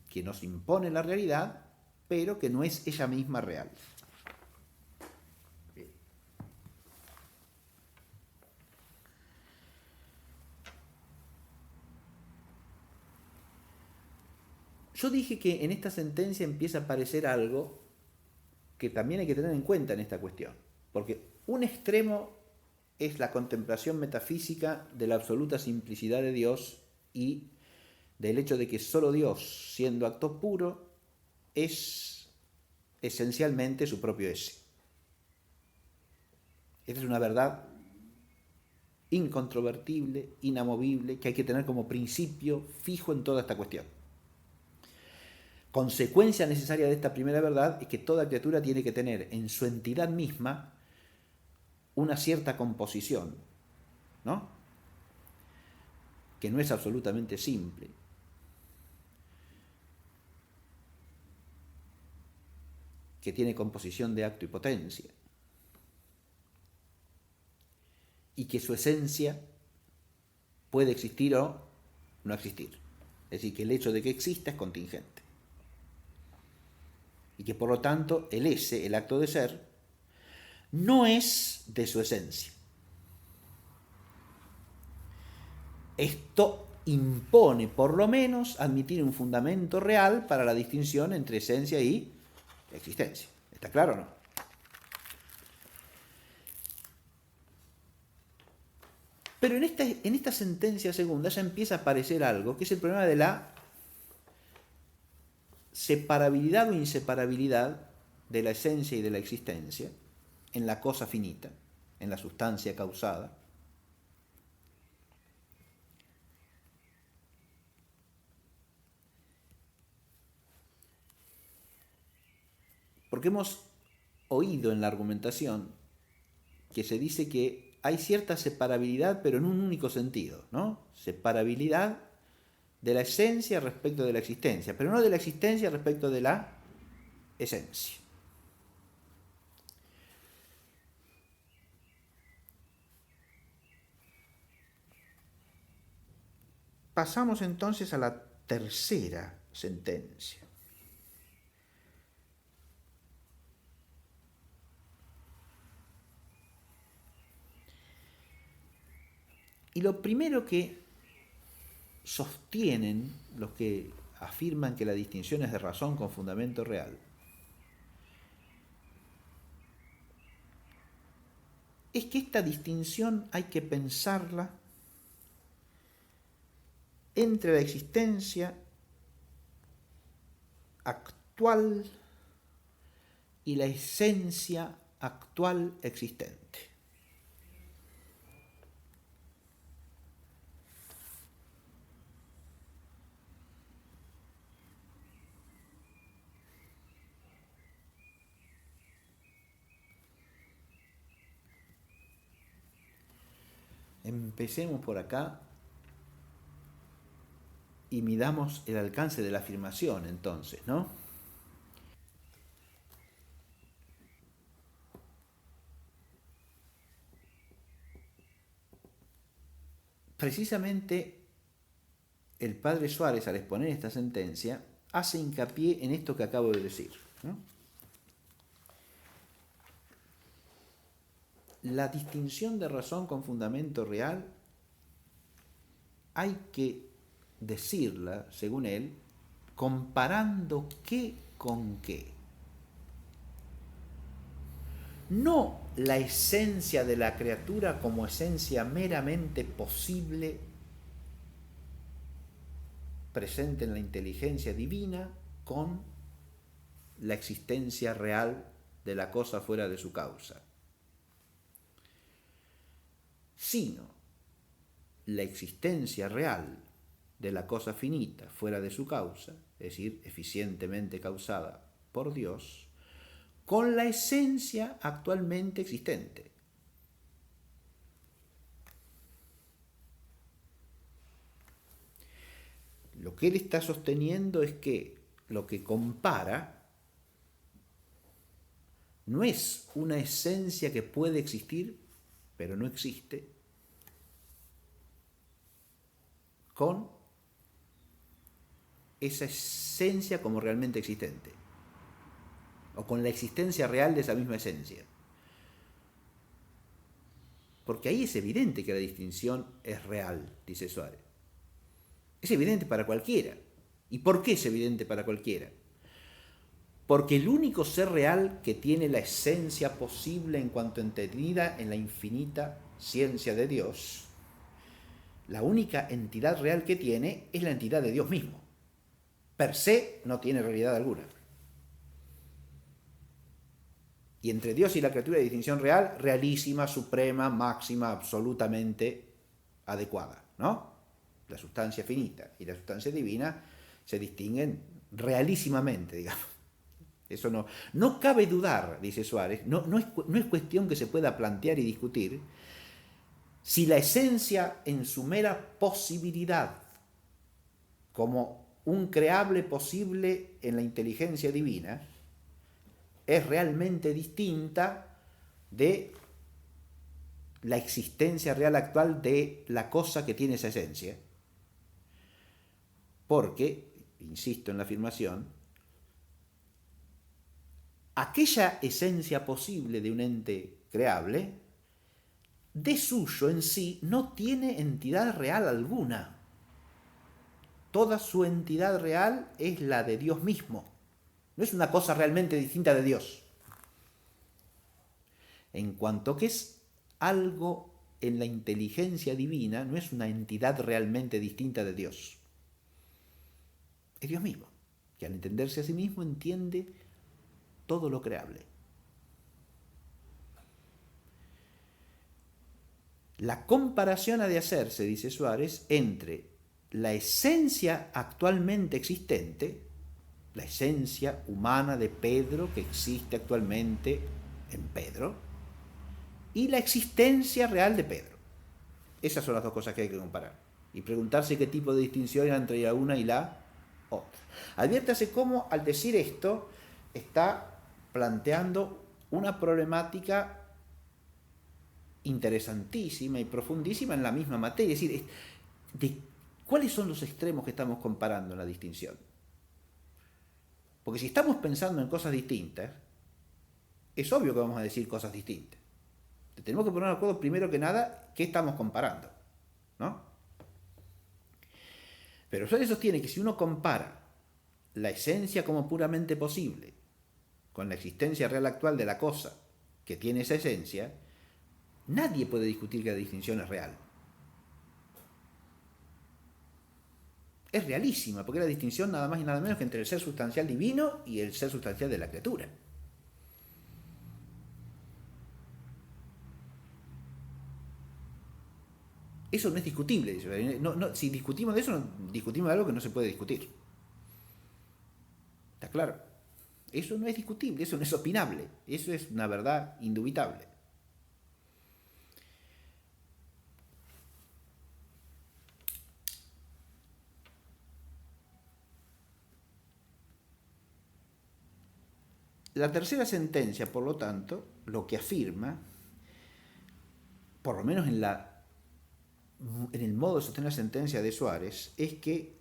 que nos impone la realidad, pero que no es ella misma real. Yo dije que en esta sentencia empieza a aparecer algo que también hay que tener en cuenta en esta cuestión, porque un extremo es la contemplación metafísica de la absoluta simplicidad de Dios y del hecho de que solo Dios, siendo acto puro, es esencialmente su propio ese. Esta es una verdad incontrovertible, inamovible, que hay que tener como principio fijo en toda esta cuestión. Consecuencia necesaria de esta primera verdad es que toda criatura tiene que tener en su entidad misma una cierta composición, ¿no? Que no es absolutamente simple. Que tiene composición de acto y potencia. Y que su esencia puede existir o no existir. Es decir, que el hecho de que exista es contingente. Y que por lo tanto el ese, el acto de ser, no es de su esencia. Esto impone por lo menos admitir un fundamento real para la distinción entre esencia y existencia. ¿Está claro o no? Pero en esta sentencia segunda ya empieza a aparecer algo, que es el problema de la separabilidad o inseparabilidad de la esencia y de la existencia en la cosa finita, en la sustancia causada. Porque hemos oído en la argumentación que se dice que hay cierta separabilidad, pero en un único sentido, ¿no? Separabilidad de la esencia respecto de la existencia, pero no de la existencia respecto de la esencia. Pasamos entonces a la tercera sentencia. Y lo primero que sostienen los que afirman que la distinción es de razón con fundamento real es que esta distinción hay que pensarla entre la existencia actual y la esencia actual existente. Empecemos por acá y midamos el alcance de la afirmación entonces, ¿no? precisamente el padre Suárez, al exponer esta sentencia, hace hincapié en esto que acabo de decir, ¿no? La distinción de razón con fundamento real hay que decirla, según él, comparando qué con qué. No la esencia de la criatura como esencia meramente posible presente en la inteligencia divina con la existencia real de la cosa fuera de su causa, sino la existencia real de la cosa finita fuera de su causa, es decir, eficientemente causada por Dios, con la esencia actualmente existente. Lo que él está sosteniendo es que lo que compara no es una esencia que puede existir, pero no existe, con esa esencia como realmente existente, o con la existencia real de esa misma esencia. Porque ahí es evidente que la distinción es real, dice Suárez. Es evidente para cualquiera. ¿Y por qué es evidente para cualquiera? Porque el único ser real que tiene la esencia posible en cuanto entendida en la infinita ciencia de Dios, la única entidad real que tiene es la entidad de Dios mismo. Per se no tiene realidad alguna. Y entre Dios y la criatura hay distinción real, realísima, suprema, máxima, absolutamente adecuada, ¿no? La sustancia finita y la sustancia divina se distinguen realísimamente, digamos. Eso no cabe dudar, dice Suárez, no es cuestión que se pueda plantear y discutir si la esencia en su mera posibilidad, como un creable posible en la inteligencia divina, es realmente distinta de la existencia real actual de la cosa que tiene esa esencia. Porque, insisto en la afirmación, aquella esencia posible de un ente creable, de suyo en sí, no tiene entidad real alguna. Toda su entidad real es la de Dios mismo. No es una cosa realmente distinta de Dios. En cuanto que es algo en la inteligencia divina, no es una entidad realmente distinta de Dios. Es Dios mismo, que al entenderse a sí mismo entiende todo lo creable. La comparación ha de hacerse, dice Suárez, entre la esencia actualmente existente, la esencia humana de Pedro que existe actualmente en Pedro, y la existencia real de Pedro. Esas son las dos cosas que hay que comparar. Y preguntarse qué tipo de distinción hay entre la una y la otra. Adviértase cómo al decir esto está planteando una problemática interesantísima y profundísima en la misma materia. Es decir, ¿cuáles son los extremos que estamos comparando en la distinción? Porque si estamos pensando en cosas distintas, es obvio que vamos a decir cosas distintas. Tenemos que poner de acuerdo primero que nada qué estamos comparando, ¿no? Pero Suárez sostiene que si uno compara la esencia como puramente posible con la existencia real actual de la cosa que tiene esa esencia, nadie puede discutir que la distinción es real. Es realísima, porque es la distinción nada más y nada menos que entre el ser sustancial divino y el ser sustancial de la criatura. Eso no es discutible. Si discutimos de eso, discutimos de algo que no se puede discutir. ¿Está claro? Eso no es discutible, eso no es opinable, eso es una verdad indubitable. La tercera sentencia, por lo tanto, lo que afirma, por lo menos en la en el modo de sostener la sentencia de Suárez es que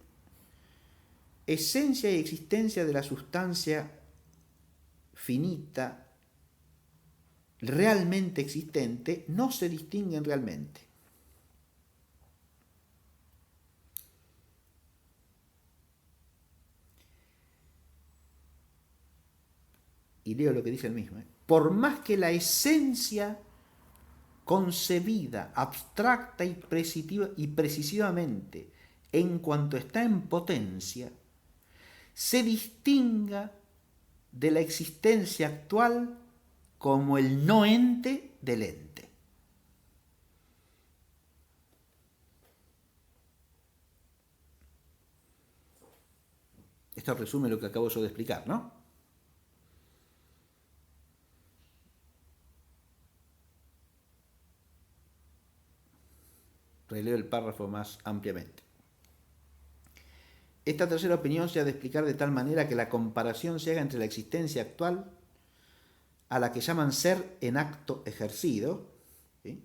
esencia y existencia de la sustancia finita, realmente existente, no se distinguen realmente. Y leo lo que dice el mismo. Por más que la esencia concebida, abstracta y precisivamente en cuanto está en potencia, se distinga de la existencia actual como el no ente del ente. Esto resume lo que acabo yo de explicar, ¿no? Releo el párrafo más ampliamente. Esta tercera opinión se ha de explicar de tal manera que la comparación se haga entre la existencia actual, a la que llaman ser en acto ejercido, ¿sí?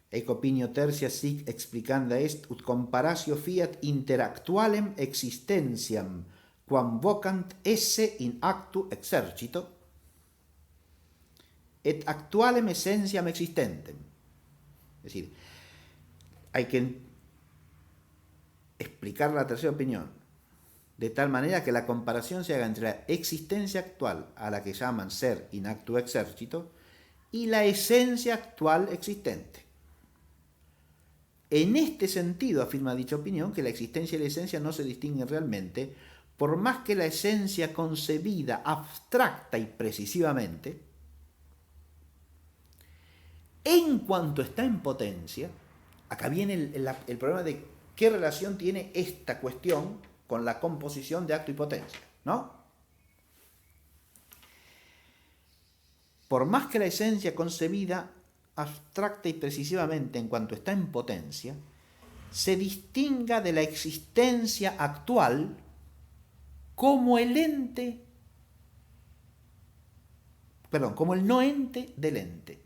Ec opinio tertia sic explicanda est ut comparatio fiat inter actualem existentiam quam vocant esse in actu exercito et actualem essentiam existentem. Es decir, hay que explicar la tercera opinión de tal manera que la comparación se haga entre la existencia actual, a la que llaman ser in actu exercito, y la esencia actual existente. En este sentido, afirma dicha opinión, que la existencia y la esencia no se distinguen realmente, por más que la esencia concebida abstracta y precisivamente, en cuanto está en potencia, acá viene el problema de qué relación tiene esta cuestión con la composición de acto y potencia, ¿no? Por más que la esencia concebida abstracta y precisivamente en cuanto está en potencia, se distinga de la existencia actual como el ente, como el no ente del ente.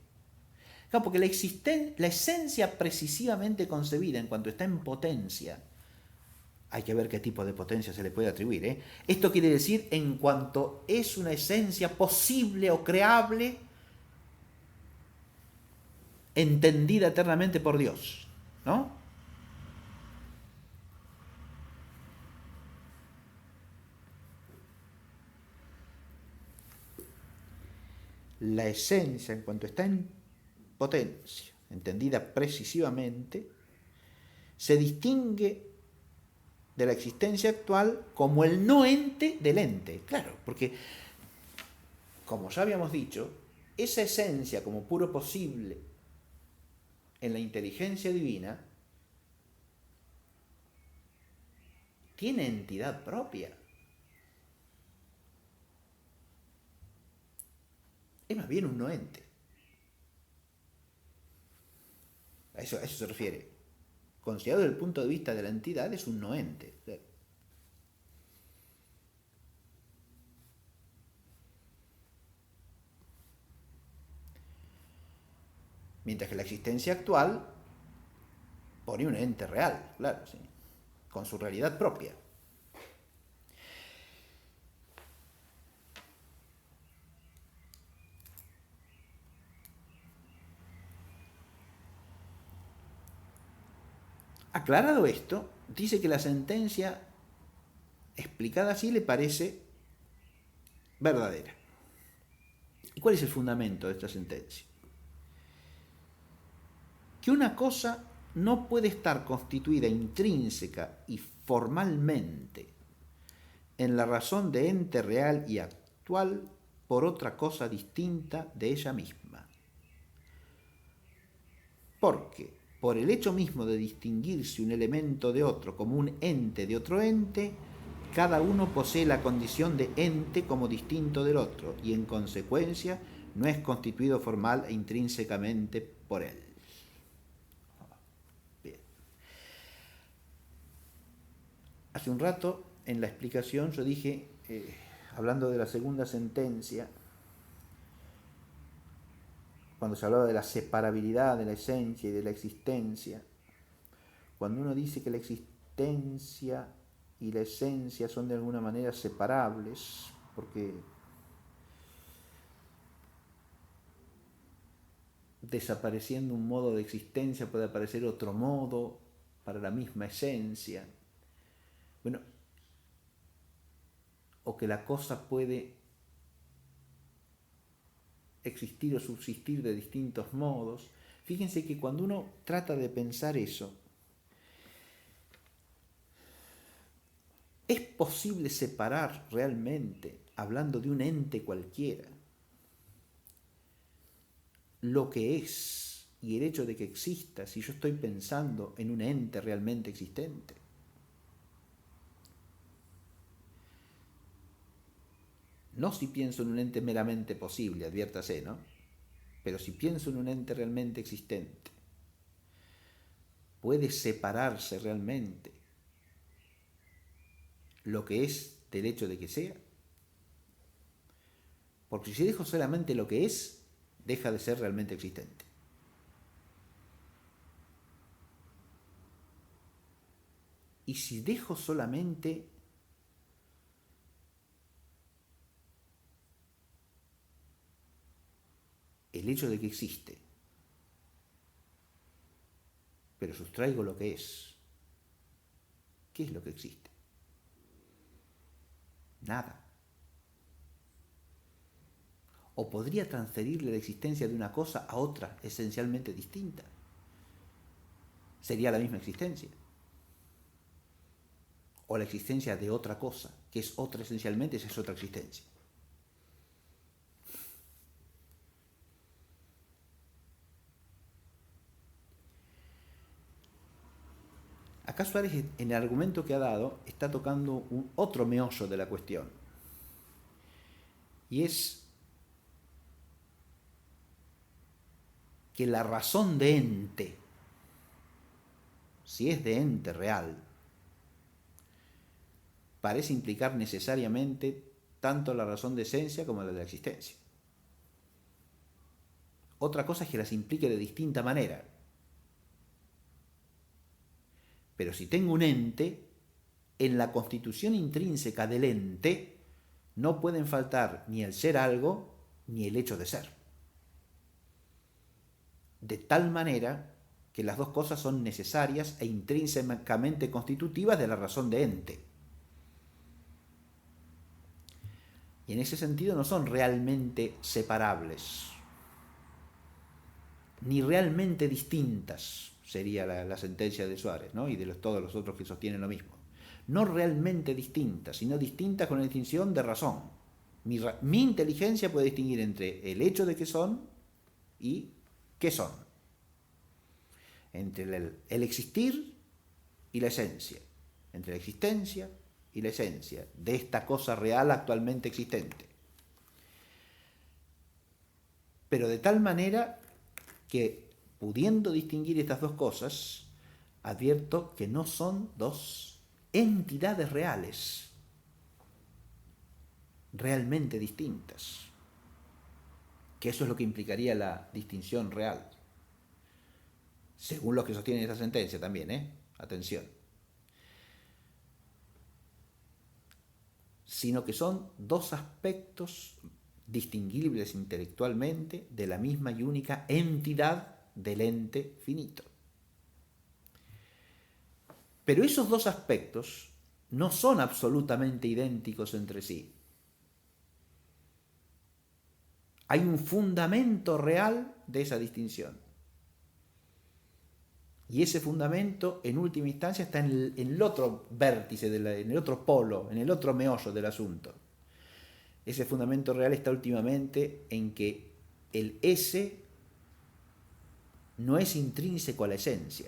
Claro, porque la esencia precisivamente concebida en cuanto está en potencia, hay que ver qué tipo de potencia se le puede atribuir, ¿eh? Esto quiere decir en cuanto es una esencia posible o creable, entendida eternamente por Dios, ¿no? La esencia, en cuanto está en potencia, entendida precisivamente, se distingue de la existencia actual como el no ente del ente. Claro, porque, como ya habíamos dicho, esa esencia como puro posible en la inteligencia divina tiene entidad propia. Es más bien un no ente. A eso se refiere. Considerado desde el punto de vista de la entidad, es un no ente. Mientras que la existencia actual pone un ente real, claro, ¿sí? Con su realidad propia. Aclarado esto, dice que la sentencia explicada así le parece verdadera. ¿Y cuál es el fundamento de esta sentencia? Que una cosa no puede estar constituida intrínseca y formalmente en la razón de ente real y actual por otra cosa distinta de ella misma. Porque, por el hecho mismo de distinguirse un elemento de otro como un ente de otro ente, cada uno posee la condición de ente como distinto del otro y en consecuencia no es constituido formal e intrínsecamente por él. Bien. Hace un rato en la explicación yo dije, hablando de la segunda sentencia, cuando se hablaba de la separabilidad de la esencia y de la existencia, cuando uno dice que la existencia y la esencia son de alguna manera separables, porque desapareciendo un modo de existencia puede aparecer otro modo para la misma esencia. Bueno, o que la cosa puede existir o subsistir de distintos modos. Fíjense que cuando uno trata de pensar eso, ¿es posible separar realmente, hablando de un ente cualquiera, lo que es y el hecho de que exista si yo estoy pensando en un ente realmente existente? No si pienso en un ente meramente posible, adviértase, ¿no? Pero si pienso en un ente realmente existente, ¿puede separarse realmente lo que es del hecho de que sea? Porque si dejo solamente lo que es, deja de ser realmente existente. Y si dejo solamente el hecho de que existe, pero sustraigo lo que es, ¿qué es lo que existe? Nada. O podría transferirle la existencia de una cosa a otra esencialmente distinta. Sería la misma existencia. O la existencia de otra cosa, que es otra esencialmente, esa es otra existencia. Acá Suárez, en el argumento que ha dado, está tocando otro meollo de la cuestión. Y es que la razón de ente, si es de ente real, parece implicar necesariamente tanto la razón de esencia como la de la existencia. Otra cosa es que las implique de distinta manera. Pero si tengo un ente, en la constitución intrínseca del ente no pueden faltar ni el ser algo ni el hecho de ser. De tal manera que las dos cosas son necesarias e intrínsecamente constitutivas de la razón de ente. Y en ese sentido no son realmente separables, ni realmente distintas, sería la sentencia de Suárez, ¿no? Y de todos los otros que sostienen lo mismo. No realmente distintas, sino distintas con la distinción de razón. Mi inteligencia puede distinguir entre el hecho de que son y qué son. Entre el existir y la esencia. Entre la existencia y la esencia de esta cosa real actualmente existente. Pero de tal manera que, pudiendo distinguir estas dos cosas, advierto que no son dos entidades reales, realmente distintas, que eso es lo que implicaría la distinción real, según los que sostienen esta sentencia también, atención, sino que son dos aspectos distinguibles intelectualmente de la misma y única entidad del ente finito. Pero esos dos aspectos no son absolutamente idénticos entre sí. Hay un fundamento real de esa distinción. Y ese fundamento, en última instancia, está en el otro vértice, en el otro polo, en el otro meollo del asunto. Ese fundamento real está últimamente en que el ese no es intrínseco a la esencia.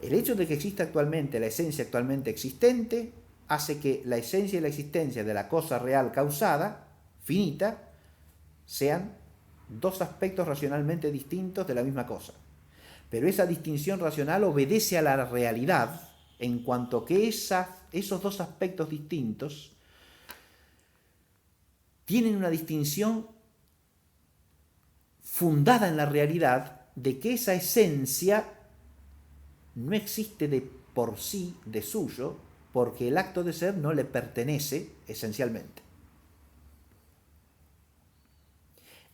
El hecho de que exista actualmente la esencia actualmente existente hace que la esencia y la existencia de la cosa real causada, finita, sean dos aspectos racionalmente distintos de la misma cosa. Pero esa distinción racional obedece a la realidad en cuanto que esos dos aspectos distintos tienen una distinción fundada en la realidad de que esa esencia no existe de por sí, de suyo, porque el acto de ser no le pertenece esencialmente.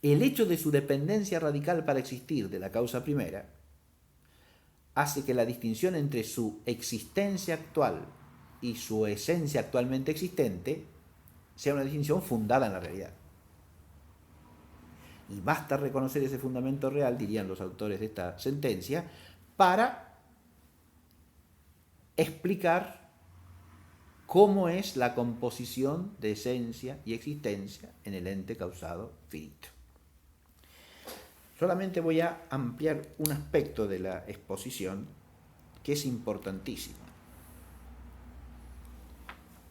El hecho de su dependencia radical para existir de la causa primera hace que la distinción entre su existencia actual y su esencia actualmente existente sea una distinción fundada en la realidad. Y basta reconocer ese fundamento real, dirían los autores de esta sentencia, para explicar cómo es la composición de esencia y existencia en el ente causado finito. Solamente voy a ampliar un aspecto de la exposición que es importantísimo.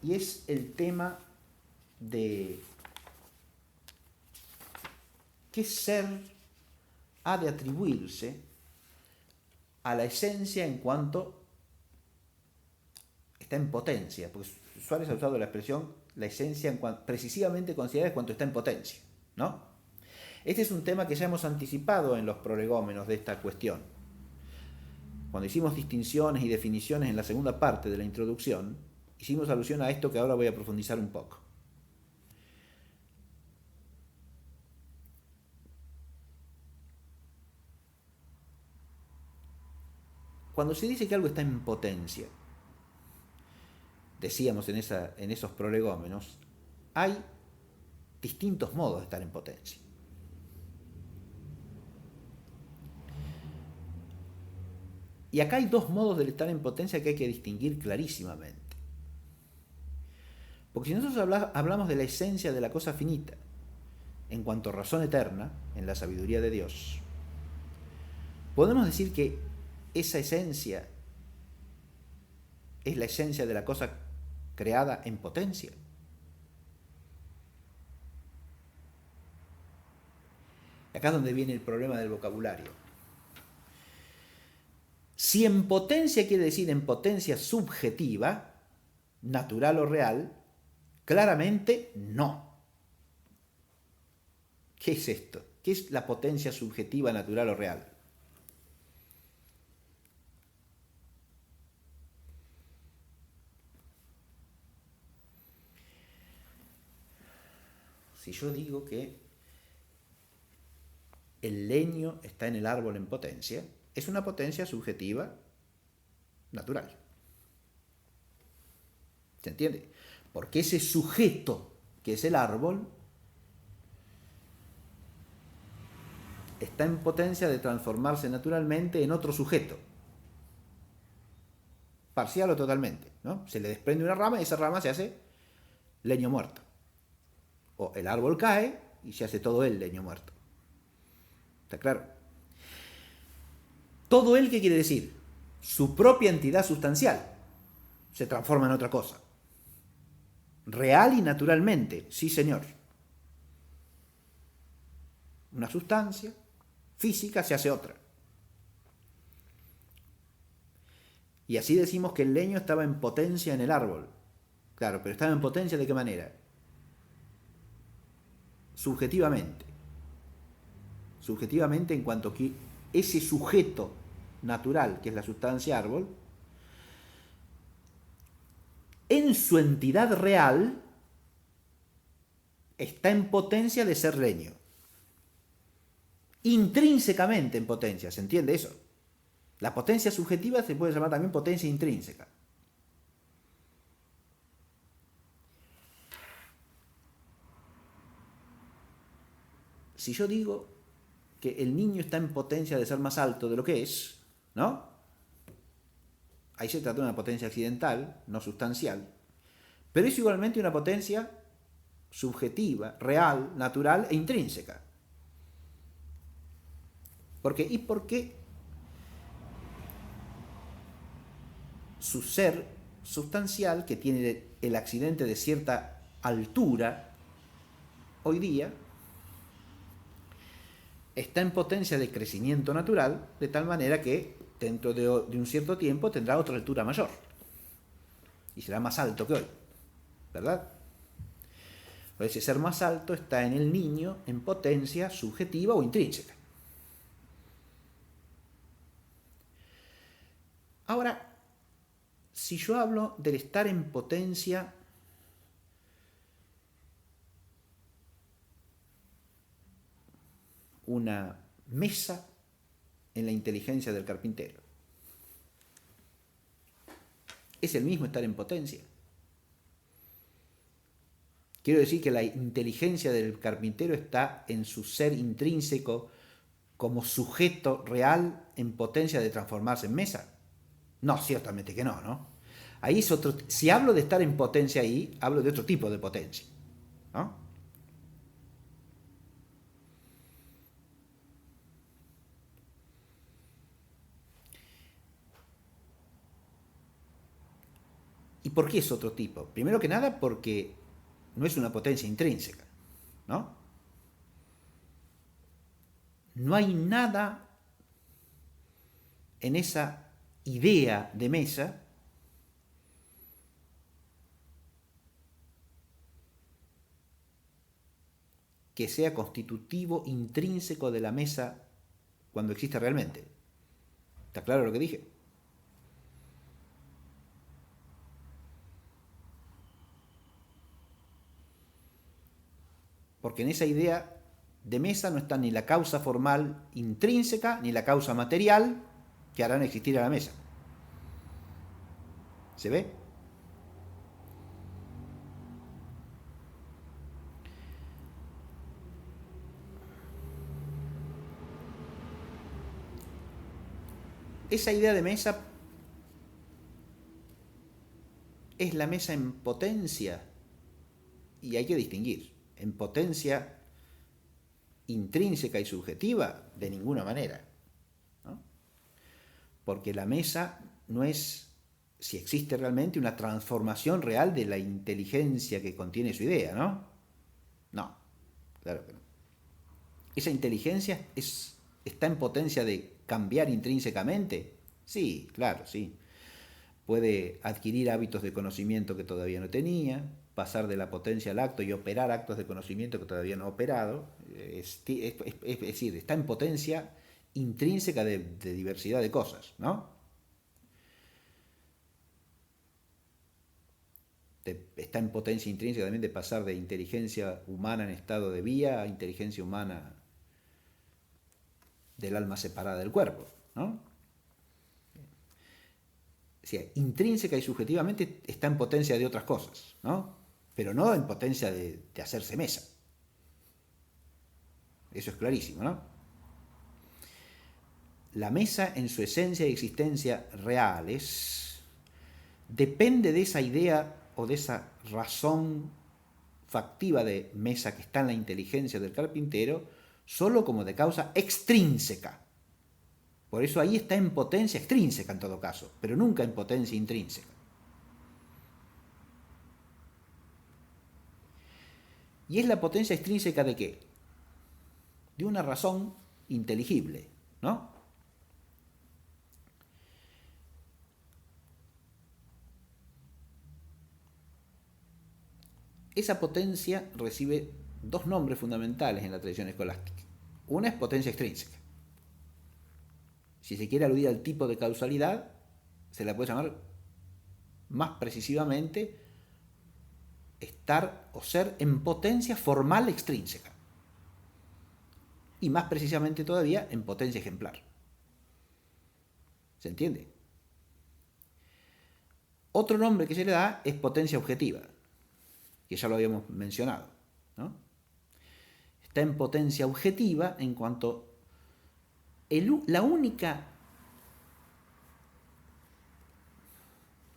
Y es el tema de qué ser ha de atribuirse a la esencia en cuanto está en potencia, porque Suárez ha usado la expresión la esencia precisamente considerada en cuanto está en potencia, ¿no? Este es un tema que ya hemos anticipado en los prolegómenos de esta cuestión. Cuando hicimos distinciones y definiciones en la segunda parte de la introducción, hicimos alusión a esto que ahora voy a profundizar un poco. Cuando se dice que algo está en potencia, decíamos en esos prolegómenos, hay distintos modos de estar en potencia. Y acá hay dos modos de estar en potencia que hay que distinguir clarísimamente. Porque si nosotros hablamos de la esencia de la cosa finita, en cuanto a razón eterna, en la sabiduría de Dios, podemos decir que esa esencia es la esencia de la cosa creada en potencia. Acá es donde viene el problema del vocabulario. Si en potencia quiere decir en potencia subjetiva, natural o real, claramente no. ¿Qué es esto? ¿Qué es la potencia subjetiva, natural o real? Si yo digo que el leño está en el árbol en potencia, es una potencia subjetiva natural. ¿Se entiende? Porque ese sujeto que es el árbol está en potencia de transformarse naturalmente en otro sujeto, parcial o totalmente, ¿no? Se le desprende una rama y esa rama se hace leño muerto. O el árbol cae y se hace todo el leño muerto. ¿Está claro? Todo él, ¿qué quiere decir? Su propia entidad sustancial se transforma en otra cosa. Real y naturalmente, sí señor. Una sustancia física se hace otra. Y así decimos que el leño estaba en potencia en el árbol. Claro, pero estaba en potencia ¿de qué manera? Subjetivamente. Subjetivamente en cuanto que ese sujeto natural, que es la sustancia árbol, en su entidad real está en potencia de ser leño. Intrínsecamente en potencia, ¿se entiende eso? La potencia subjetiva se puede llamar también potencia intrínseca. Si yo digo que el niño está en potencia de ser más alto de lo que es, ¿no? Ahí se trata de una potencia accidental, no sustancial, pero es igualmente una potencia subjetiva, real, natural e intrínseca. ¿Por qué? Y porque su ser sustancial, que tiene el accidente de cierta altura, hoy día está en potencia de crecimiento natural, de tal manera que dentro de un cierto tiempo tendrá otra altura mayor y será más alto que hoy, ¿verdad? Ese ser más alto está en el niño en potencia subjetiva o intrínseca. Ahora, si yo hablo del estar en potencia una mesa en la inteligencia del carpintero, ¿es el mismo estar en potencia? Quiero decir que la inteligencia del carpintero está en su ser intrínseco como sujeto real en potencia de transformarse en mesa. No, ciertamente que no, ¿no? Ahí es otro. Si hablo de estar en potencia ahí, hablo de otro tipo de potencia, ¿no? ¿Y por qué es otro tipo? Primero que nada porque no es una potencia intrínseca, ¿no? No hay nada en esa idea de mesa que sea constitutivo intrínseco de la mesa cuando existe realmente. ¿Está claro lo que dije? Porque en esa idea de mesa no está ni la causa formal intrínseca ni la causa material que harán existir a la mesa. ¿Se ve? Esa idea de mesa es la mesa en potencia, y hay que distinguir, en potencia intrínseca y subjetiva, de ninguna manera, ¿no? Porque la mesa no es, si existe realmente, una transformación real de la inteligencia que contiene su idea, ¿no? No, claro que no. ¿Esa inteligencia está en potencia de cambiar intrínsecamente? Sí, claro, sí. Puede adquirir hábitos de conocimiento que todavía no tenía, pasar de la potencia al acto y operar actos de conocimiento que todavía no ha operado. Es decir, está en potencia intrínseca de diversidad de cosas, ¿no? Está en potencia intrínseca también de pasar de inteligencia humana en estado de vía a inteligencia humana del alma separada del cuerpo, ¿no? O sea, intrínseca y subjetivamente está en potencia de otras cosas, ¿no? Pero no en potencia de hacerse mesa. Eso es clarísimo, ¿no? La mesa en su esencia y existencia reales depende de esa idea o de esa razón factiva de mesa que está en la inteligencia del carpintero, solo como de causa extrínseca. Por eso ahí está en potencia extrínseca en todo caso, pero nunca en potencia intrínseca. ¿Y es la potencia extrínseca de qué? De una razón inteligible, ¿no? Esa potencia recibe dos nombres fundamentales en la tradición escolástica. Una es potencia extrínseca. Si se quiere aludir al tipo de causalidad, se la puede llamar más precisamente estar o ser en potencia formal extrínseca. Y más precisamente todavía en potencia ejemplar. ¿Se entiende? Otro nombre que se le da es potencia objetiva, que ya lo habíamos mencionado, ¿no? Está en potencia objetiva en cuanto la única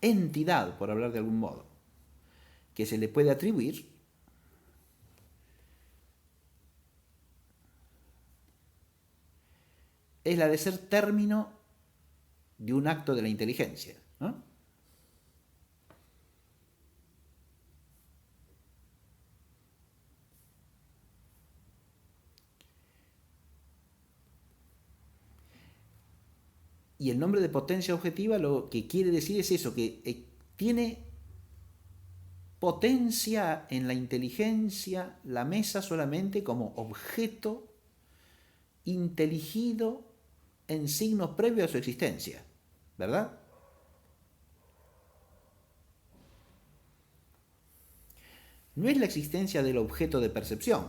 entidad, por hablar de algún modo, que se le puede atribuir es la de ser término de un acto de la inteligencia, ¿no? Y el nombre de potencia objetiva lo que quiere decir es eso, que tiene potencia en la inteligencia la mesa solamente como objeto inteligido en signos previos a su existencia, ¿verdad? No es la existencia del objeto de percepción,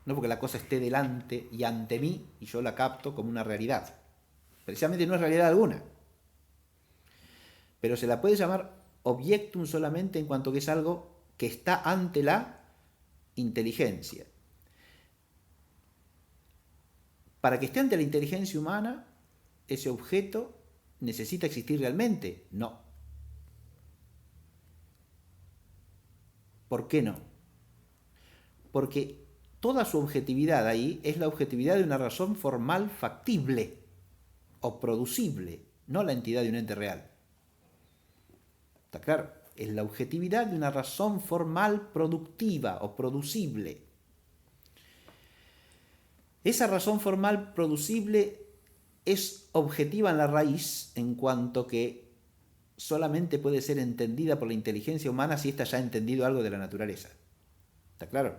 no porque la cosa esté delante y ante mí y yo la capto como una realidad. Precisamente no es realidad alguna. Pero se la puede llamar objectum solamente en cuanto que es algo que está ante la inteligencia. Para que esté ante la inteligencia humana, ese objeto necesita existir realmente. No. ¿Por qué no? Porque toda su objetividad ahí es la objetividad de una razón formal factible o producible, no la entidad de un ente real. ¿Está claro? Es la objetividad de una razón formal productiva o producible. Esa razón formal producible es objetiva en la raíz en cuanto que solamente puede ser entendida por la inteligencia humana si ésta ya ha entendido algo de la naturaleza. ¿Está claro?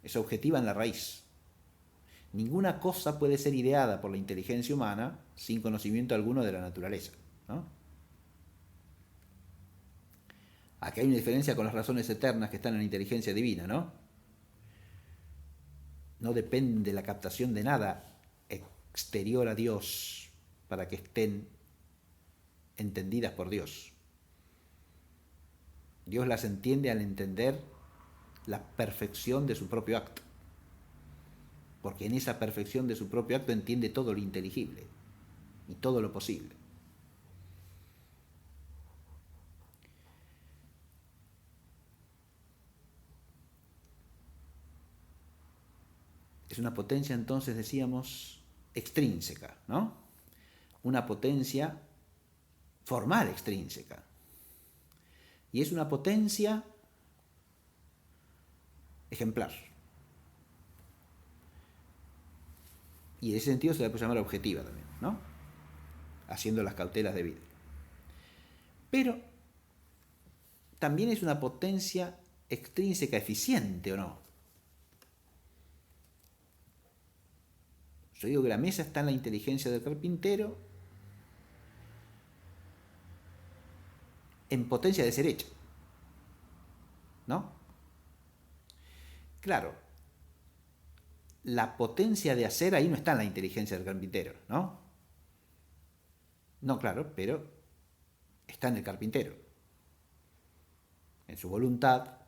Es objetiva en la raíz. Ninguna cosa puede ser ideada por la inteligencia humana sin conocimiento alguno de la naturaleza, ¿no? Aquí hay una diferencia con las razones eternas que están en la inteligencia divina, ¿no? No depende la captación de nada exterior a Dios para que estén entendidas por Dios. Dios las entiende al entender la perfección de su propio acto. Porque en esa perfección de su propio acto entiende todo lo inteligible y todo lo posible. Es una potencia, entonces, decíamos, extrínseca, ¿no? Una potencia formal extrínseca. Y es una potencia ejemplar. Y en ese sentido se la puede llamar objetiva también, ¿no? Haciendo las cautelas debidas. Pero también es una potencia extrínseca eficiente, ¿o no? Yo digo que la mesa está en la inteligencia del carpintero en potencia de ser hecha, ¿no? Claro, la potencia de hacer ahí no está en la inteligencia del carpintero, ¿no? No, claro, pero está en el carpintero, en su voluntad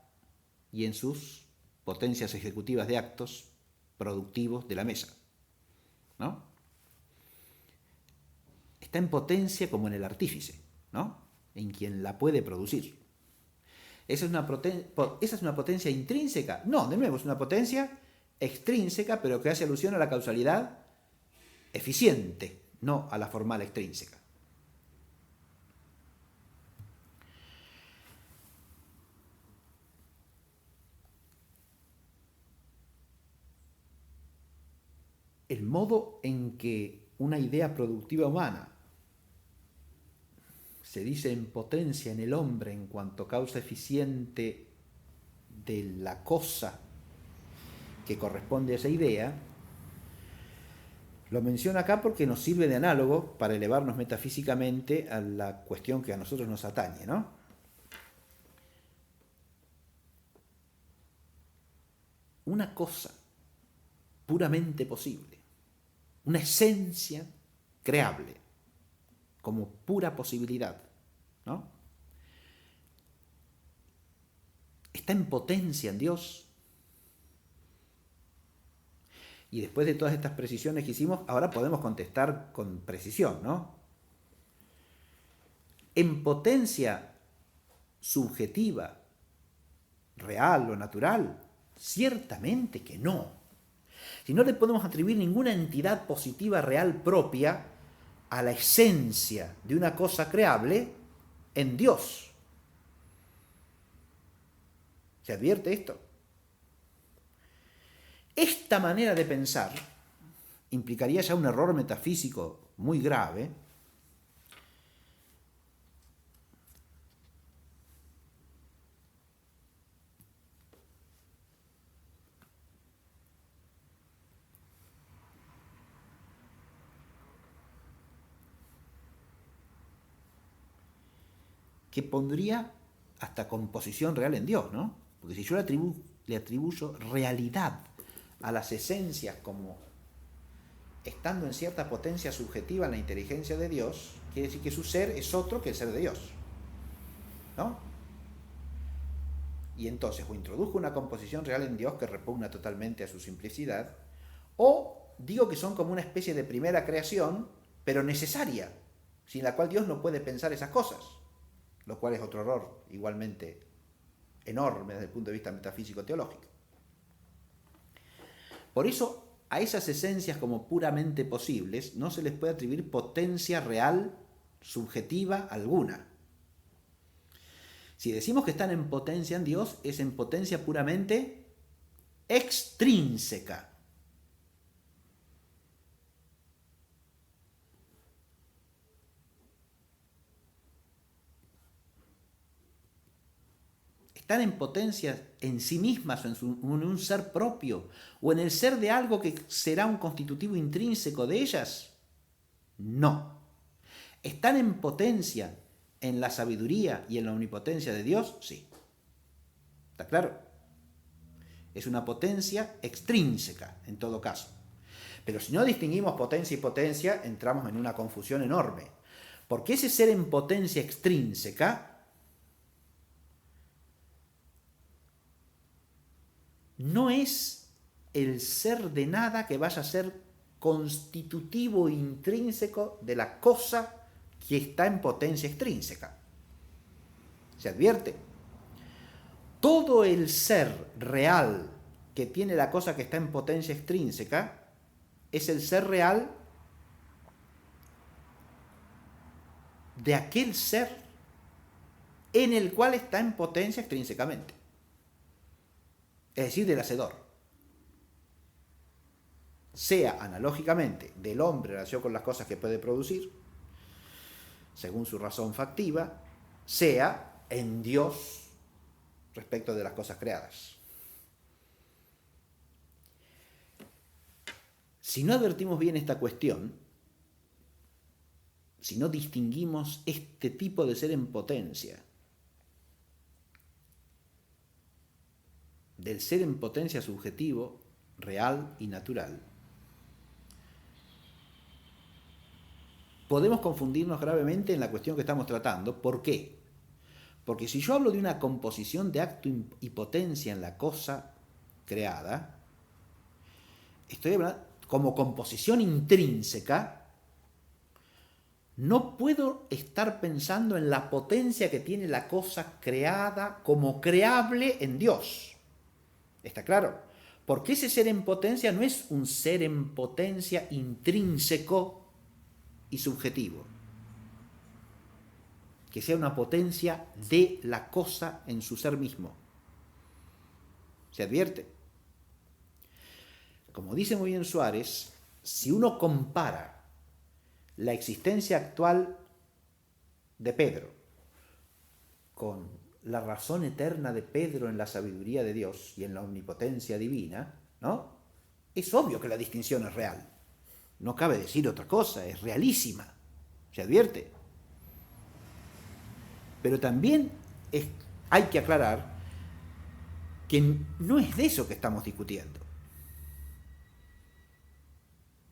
y en sus potencias ejecutivas de actos productivos de la mesa, ¿no? Está en potencia como en el artífice, ¿no? En quien la puede producir. ¿Esa es una potencia intrínseca? No, de nuevo, es una potencia extrínseca, pero que hace alusión a la causalidad eficiente, no a la formal extrínseca. El modo en que una idea productiva humana se dice en potencia en el hombre en cuanto causa eficiente de la cosa que corresponde a esa idea, lo menciona acá porque nos sirve de análogo para elevarnos metafísicamente a la cuestión que a nosotros nos atañe, ¿no? Una cosa puramente posible, una esencia creable, como pura posibilidad, ¿no? Está en potencia en Dios. Y después de todas estas precisiones que hicimos, ahora podemos contestar con precisión, ¿no? En potencia subjetiva, real o natural, ciertamente que no. Si no le podemos atribuir ninguna entidad positiva real propia a la esencia de una cosa creable en Dios. ¿Se advierte esto? Esta manera de pensar implicaría ya un error metafísico muy grave, que pondría hasta composición real en Dios, ¿no? Porque si yo le atribuyo realidad a las esencias como estando en cierta potencia subjetiva en la inteligencia de Dios, quiere decir que su ser es otro que el ser de Dios, ¿no? Y entonces o introduzco una composición real en Dios que repugna totalmente a su simplicidad, o digo que son como una especie de primera creación, pero necesaria, sin la cual Dios no puede pensar esas cosas, lo cual es otro error igualmente enorme desde el punto de vista metafísico-teológico. Por eso, a esas esencias como puramente posibles no se les puede atribuir potencia real, subjetiva alguna. Si decimos que están en potencia en Dios, es en potencia puramente extrínseca. Están en potencia en sí mismas, en un ser propio, o en el ser de algo que será un constitutivo intrínseco de ellas. No. ¿Están en potencia en la sabiduría y en la omnipotencia de Dios? Sí. ¿Está claro? Es una potencia extrínseca, en todo caso. Pero si no distinguimos potencia y potencia, entramos en una confusión enorme. Porque ese ser en potencia extrínseca no es el ser de nada que vaya a ser constitutivo intrínseco de la cosa que está en potencia extrínseca. ¿Se advierte? Todo el ser real que tiene la cosa que está en potencia extrínseca es el ser real de aquel ser en el cual está en potencia extrínsecamente. Es decir, del hacedor. Sea analógicamente del hombre en relación con las cosas que puede producir, según su razón factiva, sea en Dios respecto de las cosas creadas. Si no advertimos bien esta cuestión, si no distinguimos este tipo de ser en potencia del ser en potencia subjetivo, real y natural, podemos confundirnos gravemente en la cuestión que estamos tratando. ¿Por qué? Porque si yo hablo de una composición de acto y potencia en la cosa creada, estoy hablando como composición intrínseca. No puedo estar pensando en la potencia que tiene la cosa creada como creable en Dios. ¿Está claro? Porque ese ser en potencia no es un ser en potencia intrínseco y subjetivo. Que sea una potencia de la cosa en su ser mismo. ¿Se advierte? Como dice muy bien Suárez, si uno compara la existencia actual de Pedro con la razón eterna de Pedro en la sabiduría de Dios y en la omnipotencia divina, ¿no? Es obvio que la distinción es real. No cabe decir otra cosa, es realísima. ¿Se advierte? Pero también hay que aclarar que no es de eso que estamos discutiendo,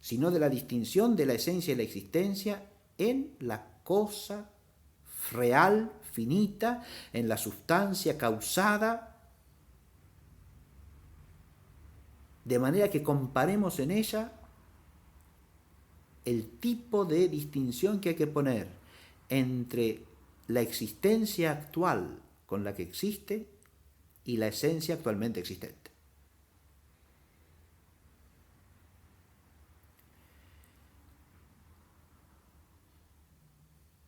sino de la distinción de la esencia y la existencia en la cosa real, finita, en la sustancia causada, de manera que comparemos en ella el tipo de distinción que hay que poner entre la existencia actual con la que existe y la esencia actualmente existente.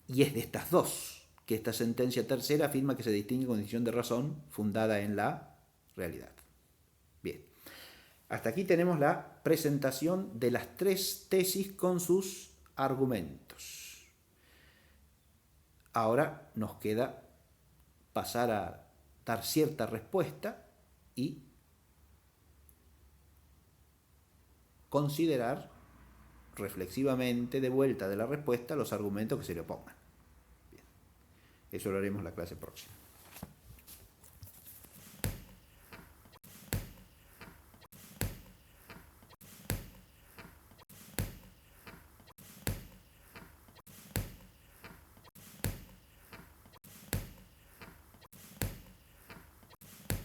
Y es de estas dos que esta sentencia tercera afirma que se distingue condición de razón fundada en la realidad. Bien, hasta aquí tenemos la presentación de las tres tesis con sus argumentos. Ahora nos queda pasar a dar cierta respuesta y considerar reflexivamente de vuelta de la respuesta los argumentos que se le opongan. Bien. Eso lo haremos la clase próxima.